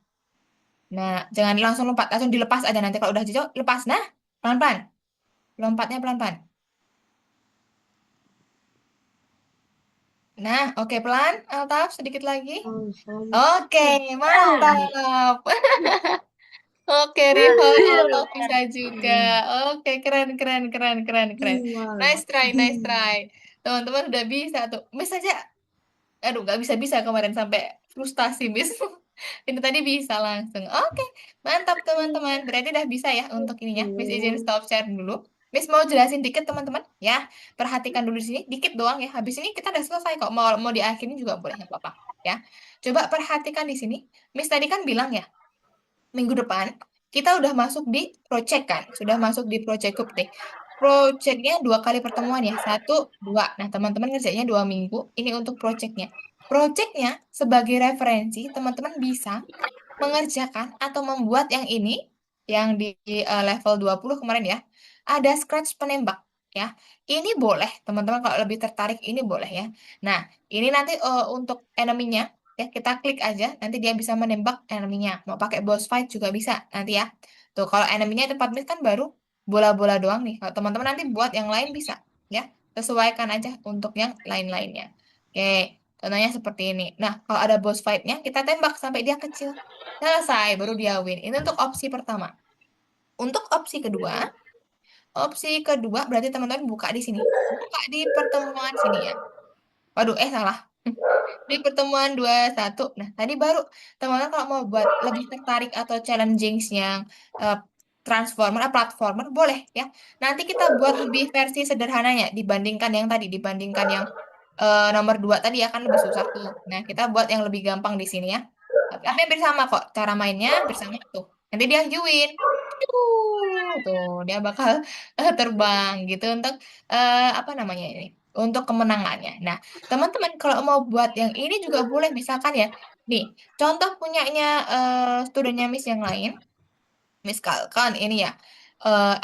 Nah, jangan langsung lompat, langsung dilepas aja nanti kalau udah hijau, lepas. Nah, pelan-pelan. Lompatnya pelan-pelan. Nah, oke pelan, Altaf, sedikit lagi. Oh, Oke, mantap. Oke, rival Altaf bisa juga. Oke, keren, keren, keren, keren, keren. Jual. Nice try, nice try. Teman-teman udah bisa tuh. Miss aja aduh nggak bisa-bisa kemarin sampai frustasi bis ini tadi bisa langsung oke mantap teman-teman berarti udah bisa ya untuk ininya Miss izin stop share dulu Miss mau jelasin dikit teman-teman ya perhatikan dulu di sini dikit doang ya habis ini kita udah selesai kok mau mau diakhirin juga boleh nggak apa-apa ya coba perhatikan di sini Miss tadi kan bilang ya minggu depan kita udah masuk di project kan, sudah masuk di project group deh. Projectnya 2 kali pertemuan ya, 1, 2. Nah, teman-teman ngerjainnya 2 minggu, ini untuk projectnya. Projectnya sebagai referensi, teman-teman bisa mengerjakan atau membuat yang ini, yang di level 20 kemarin ya, ada scratch penembak ya. Ini boleh, teman-teman kalau lebih tertarik ini boleh ya. Nah, ini nanti untuk enemy-nya ya kita klik aja nanti dia bisa menembak eneminya mau pakai boss fight juga bisa nanti ya tuh kalau eneminya tempat miss kan baru bola-bola doang nih kalau teman-teman nanti buat yang lain bisa ya sesuaikan aja untuk yang lain-lainnya oke contohnya seperti ini nah kalau ada boss fightnya kita tembak sampai dia kecil selesai baru dia win ini untuk opsi pertama untuk opsi kedua berarti teman-teman buka di sini buka di pertemuan sini ya waduh salah di pertemuan 21. Nah, tadi baru teman-teman kalau mau buat lebih tertarik atau challenging yang eh, transformer atau platformer boleh ya. Nanti kita buat lebih versi sederhananya dibandingkan yang tadi, dibandingkan yang nomor 2 tadi akan lebih susah tuh. Nah, kita buat yang lebih gampang di sini ya. Tapi hampir sama kok cara mainnya bersama tuh. Nanti dia ajuin. Tuh, dia bakal terbang gitu untuk apa namanya ini? Untuk kemenangannya. Nah, teman-teman kalau mau buat yang ini juga boleh misalkan ya. Nih, contoh punyanya studentnya Miss yang lain, misalkan ini ya.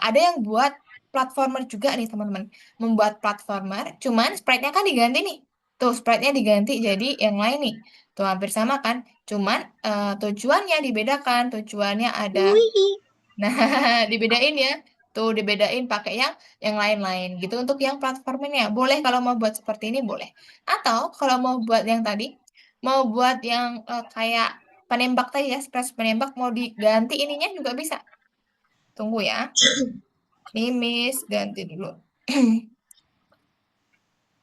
Ada yang buat platformer juga nih teman-teman. Membuat platformer, cuman sprite-nya kan diganti nih. Tuh, sprite-nya diganti jadi yang lain nih. Tuh hampir sama kan. Cuman tujuannya dibedakan. Tujuannya ada Wih. nah, dibedain ya. Tuh dibedain pakai yang lain-lain gitu untuk yang platformnya. Boleh kalau mau buat seperti ini boleh. Atau kalau mau buat yang tadi, mau buat yang kayak penembak tadi ya, splash penembak mau diganti ininya juga bisa. Tunggu ya. Nih, Miss, ganti dulu.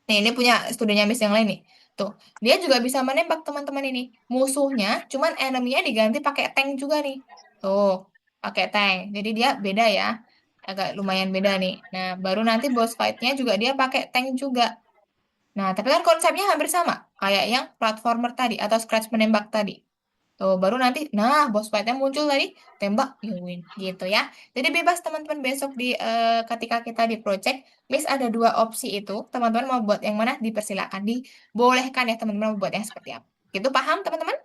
Nih, ini punya studinya Miss yang lain nih. Tuh, dia juga bisa menembak teman-teman ini. Musuhnya, cuman enemy-nya diganti pakai tank juga nih. Tuh, pakai tank. Jadi dia beda ya. Agak lumayan beda nih. Nah, baru nanti boss fight-nya juga dia pakai tank juga. Nah, tapi kan konsepnya hampir sama. Kayak yang platformer tadi, atau scratch menembak tadi. Tuh, baru nanti, nah, boss fight-nya muncul tadi, tembak, you win, gitu ya. Jadi bebas teman-teman besok ketika kita di project, Miss ada dua opsi itu, teman-teman mau buat yang mana, dipersilakan, dibolehkan ya teman-teman mau buat yang seperti apa. Gitu, paham teman-teman?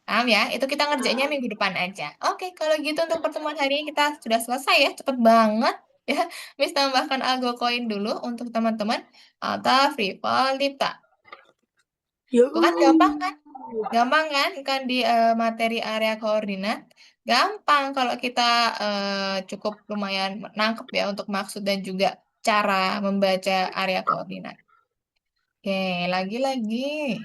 Paham ya? Itu kita ngerjainnya minggu depan aja. Oke, kalau gitu untuk pertemuan hari ini kita sudah selesai ya, cepet banget. Ya, Miss tambahkan algo koin dulu untuk teman-teman. Alta, Free Lipta. Yuk. Bukan gampang kan? Gampang kan di materi area koordinat. Gampang kalau kita cukup lumayan nangkep ya untuk maksud dan juga cara membaca area koordinat. Oke, lagi-lagi.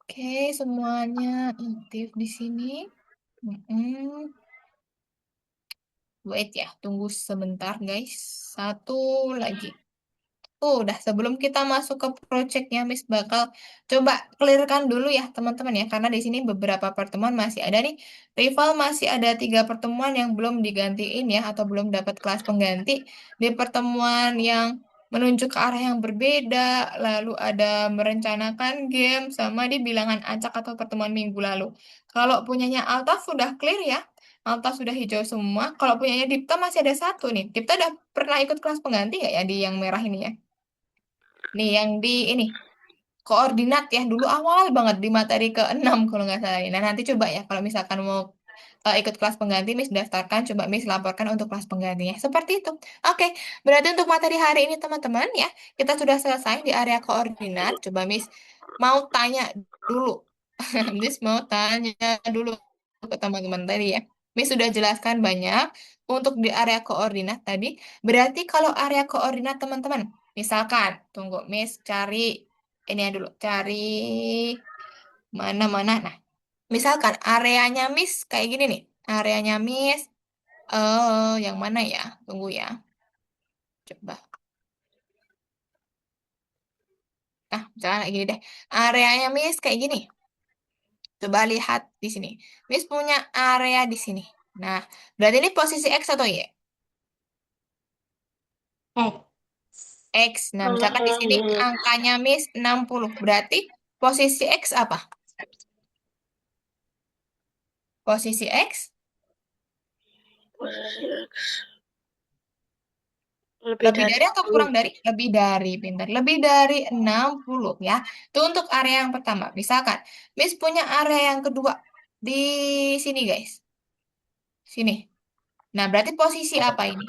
Oke, semuanya aktif di sini. Mm-mm. Wait ya, tunggu sebentar guys. Satu lagi. Udah, sebelum kita masuk ke projectnya, Miss bakal coba clearkan dulu ya teman-teman ya, karena di sini beberapa pertemuan masih ada nih. Rival masih ada 3 pertemuan yang belum digantiin ya, atau belum dapat kelas pengganti. Di pertemuan yang menunjuk ke arah yang berbeda, lalu ada merencanakan game, sama di bilangan acak atau pertemuan minggu lalu. Kalau punyanya Alta sudah clear ya, Alta sudah hijau semua. Kalau punyanya Dipta masih ada satu nih. Dipta udah pernah ikut kelas pengganti nggak ya di yang merah ini ya? Nih, yang di ini, koordinat ya, dulu awal banget di materi ke-6 kalau nggak salah. Nah, nanti coba ya, kalau misalkan mau ikut kelas pengganti, Miss daftarkan, coba Miss laporkan untuk kelas penggantinya. Seperti itu. Oke, berarti untuk materi hari ini, teman-teman, ya, kita sudah selesai di area koordinat. Coba Miss mau tanya dulu. Miss mau tanya dulu ke teman-teman tadi ya. Miss sudah jelaskan banyak untuk di area koordinat tadi. Berarti kalau area koordinat teman-teman, misalkan, tunggu Miss cari ini ya dulu, cari mana-mana. Nah, misalkan areanya Miss kayak gini nih. Areanya Miss, yang mana ya? Tunggu ya. Coba. Nah, misalkan kayak gini deh. Areanya Miss kayak gini. Coba lihat di sini. Miss punya area di sini. Nah, berarti ini posisi X atau Y? X. X. Nah, misalkan di sini angkanya Miss 60. Berarti posisi X apa? Posisi X Posisi X lebih lebih dari dari atau 10. kurang dari? Lebih dari, pintar. Lebih dari 60 ya. Itu untuk area yang pertama. Misalkan, Miss punya area yang kedua. Di sini, guys. Sini. Nah, berarti posisi apa ini?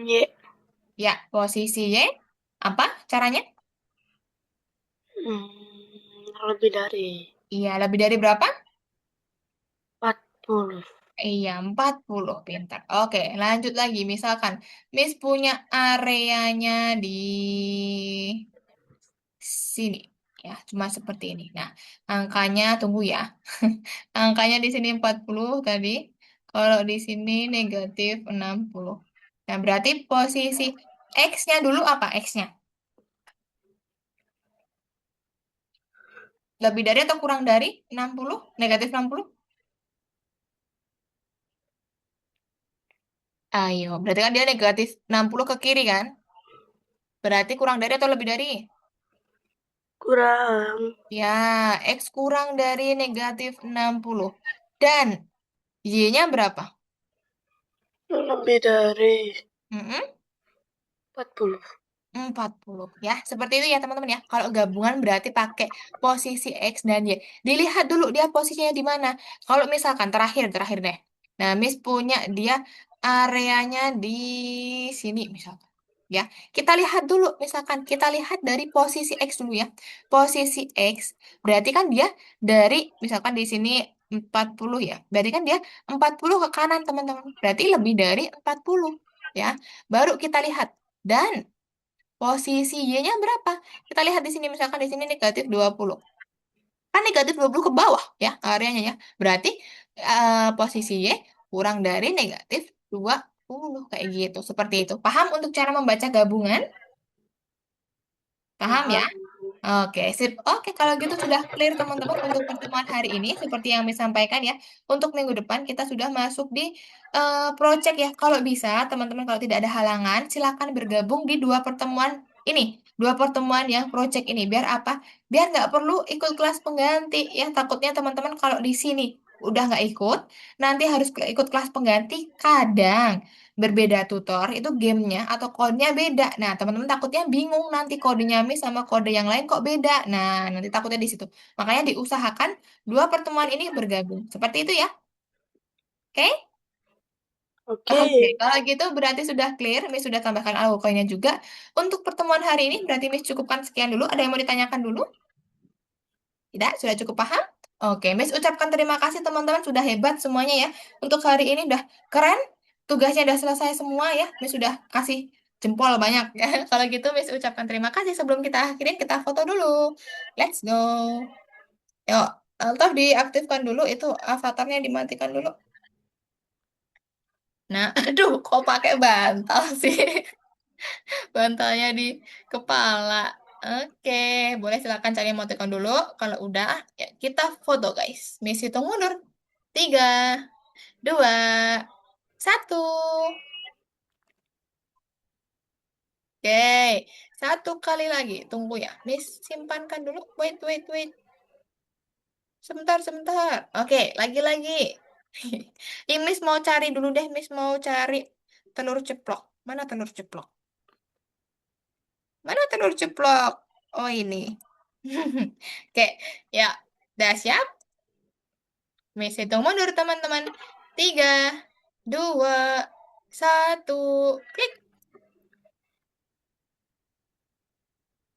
Y. Ya, posisi Y. Apa caranya? Lebih dari Iya, lebih dari berapa? 40. Iya, 40 pintar. Oke, lanjut lagi. Misalkan, Miss punya areanya di sini. Ya, cuma seperti ini. Nah, angkanya tunggu ya. Angkanya di sini 40 tadi. Kalau di sini negatif 60. Nah, berarti posisi X-nya dulu apa X-nya? Lebih dari atau kurang dari 60? Negatif 60? Ayo, berarti kan dia negatif 60 ke kiri kan? Berarti kurang dari atau lebih dari? Kurang. Ya, X kurang dari negatif 60. Dan Y-nya berapa? Lebih dari Mm-mm. 40. 40 ya. Seperti itu ya teman-teman ya. Kalau gabungan berarti pakai posisi X dan Y. Dilihat dulu dia posisinya di mana. Kalau misalkan terakhir deh. Nah, Miss punya dia areanya di sini misalkan. Ya, kita lihat dulu misalkan kita lihat dari posisi X dulu ya. Posisi X berarti kan dia dari misalkan di sini 40 ya. Berarti kan dia 40 ke kanan teman-teman. Berarti lebih dari 40 ya. Baru kita lihat dan posisi Y-nya berapa? Kita lihat di sini, misalkan di sini negatif 20. Kan negatif 20 ke bawah ya areanya ya. Berarti posisi Y kurang dari negatif 20 kayak gitu. Seperti itu. Paham untuk cara membaca gabungan? Paham ya? Paham. Oke, sip. Oke, kalau gitu sudah clear teman-teman untuk pertemuan hari ini. Seperti yang disampaikan ya, untuk minggu depan kita sudah masuk di project ya. Kalau bisa, teman-teman kalau tidak ada halangan, silakan bergabung di dua pertemuan ini. Dua pertemuan yang project ini. Biar apa? Biar nggak perlu ikut kelas pengganti ya. Takutnya teman-teman kalau di sini udah nggak ikut, nanti harus ikut kelas pengganti. Kadang berbeda tutor itu gamenya atau kodenya beda. Nah, teman-teman takutnya bingung nanti kodenya Miss sama kode yang lain kok beda. Nah, nanti takutnya di situ. Makanya diusahakan dua pertemuan ini bergabung. Seperti itu ya. Oke? Oke. Oke, kalau gitu berarti sudah clear. Miss sudah tambahkan alkoholnya juga. Untuk pertemuan hari ini berarti Miss cukupkan sekian dulu. Ada yang mau ditanyakan dulu? Tidak? Sudah cukup paham? Oke, Miss ucapkan terima kasih teman-teman. Sudah hebat semuanya ya. Untuk hari ini udah keren. Tugasnya udah selesai semua ya. Miss sudah kasih jempol banyak ya. Kalau gitu Miss ucapkan terima kasih. Sebelum kita akhirin, kita foto dulu. Let's go. Yuk, Altaf diaktifkan dulu. Itu avatarnya dimatikan dulu. Nah, aduh, kok pakai bantal sih? Bantalnya di kepala. Oke, boleh silakan cari emoticon dulu. Kalau udah, ya kita foto guys. Miss hitung mundur. 3, 2, 1. Oke, satu kali lagi. Tunggu ya. Miss simpankan dulu. Wait, wait, wait. Sebentar, sebentar. Oke, lagi-lagi. Ini Miss mau cari dulu deh. Miss mau cari telur ceplok. Mana telur ceplok? Mana telur ceplok? Oh, ini. Oke, ya. Udah siap? Miss hitung mundur, teman-teman. 3, 2, 1. Klik.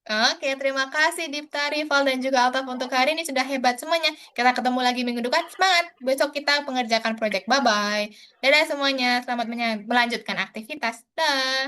Oke, terima kasih Dipta, Rival, dan juga Altaf untuk hari ini sudah hebat semuanya. Kita ketemu lagi minggu depan. Semangat! Besok kita mengerjakan proyek. Bye-bye. Dadah semuanya. Selamat melanjutkan aktivitas. Dah.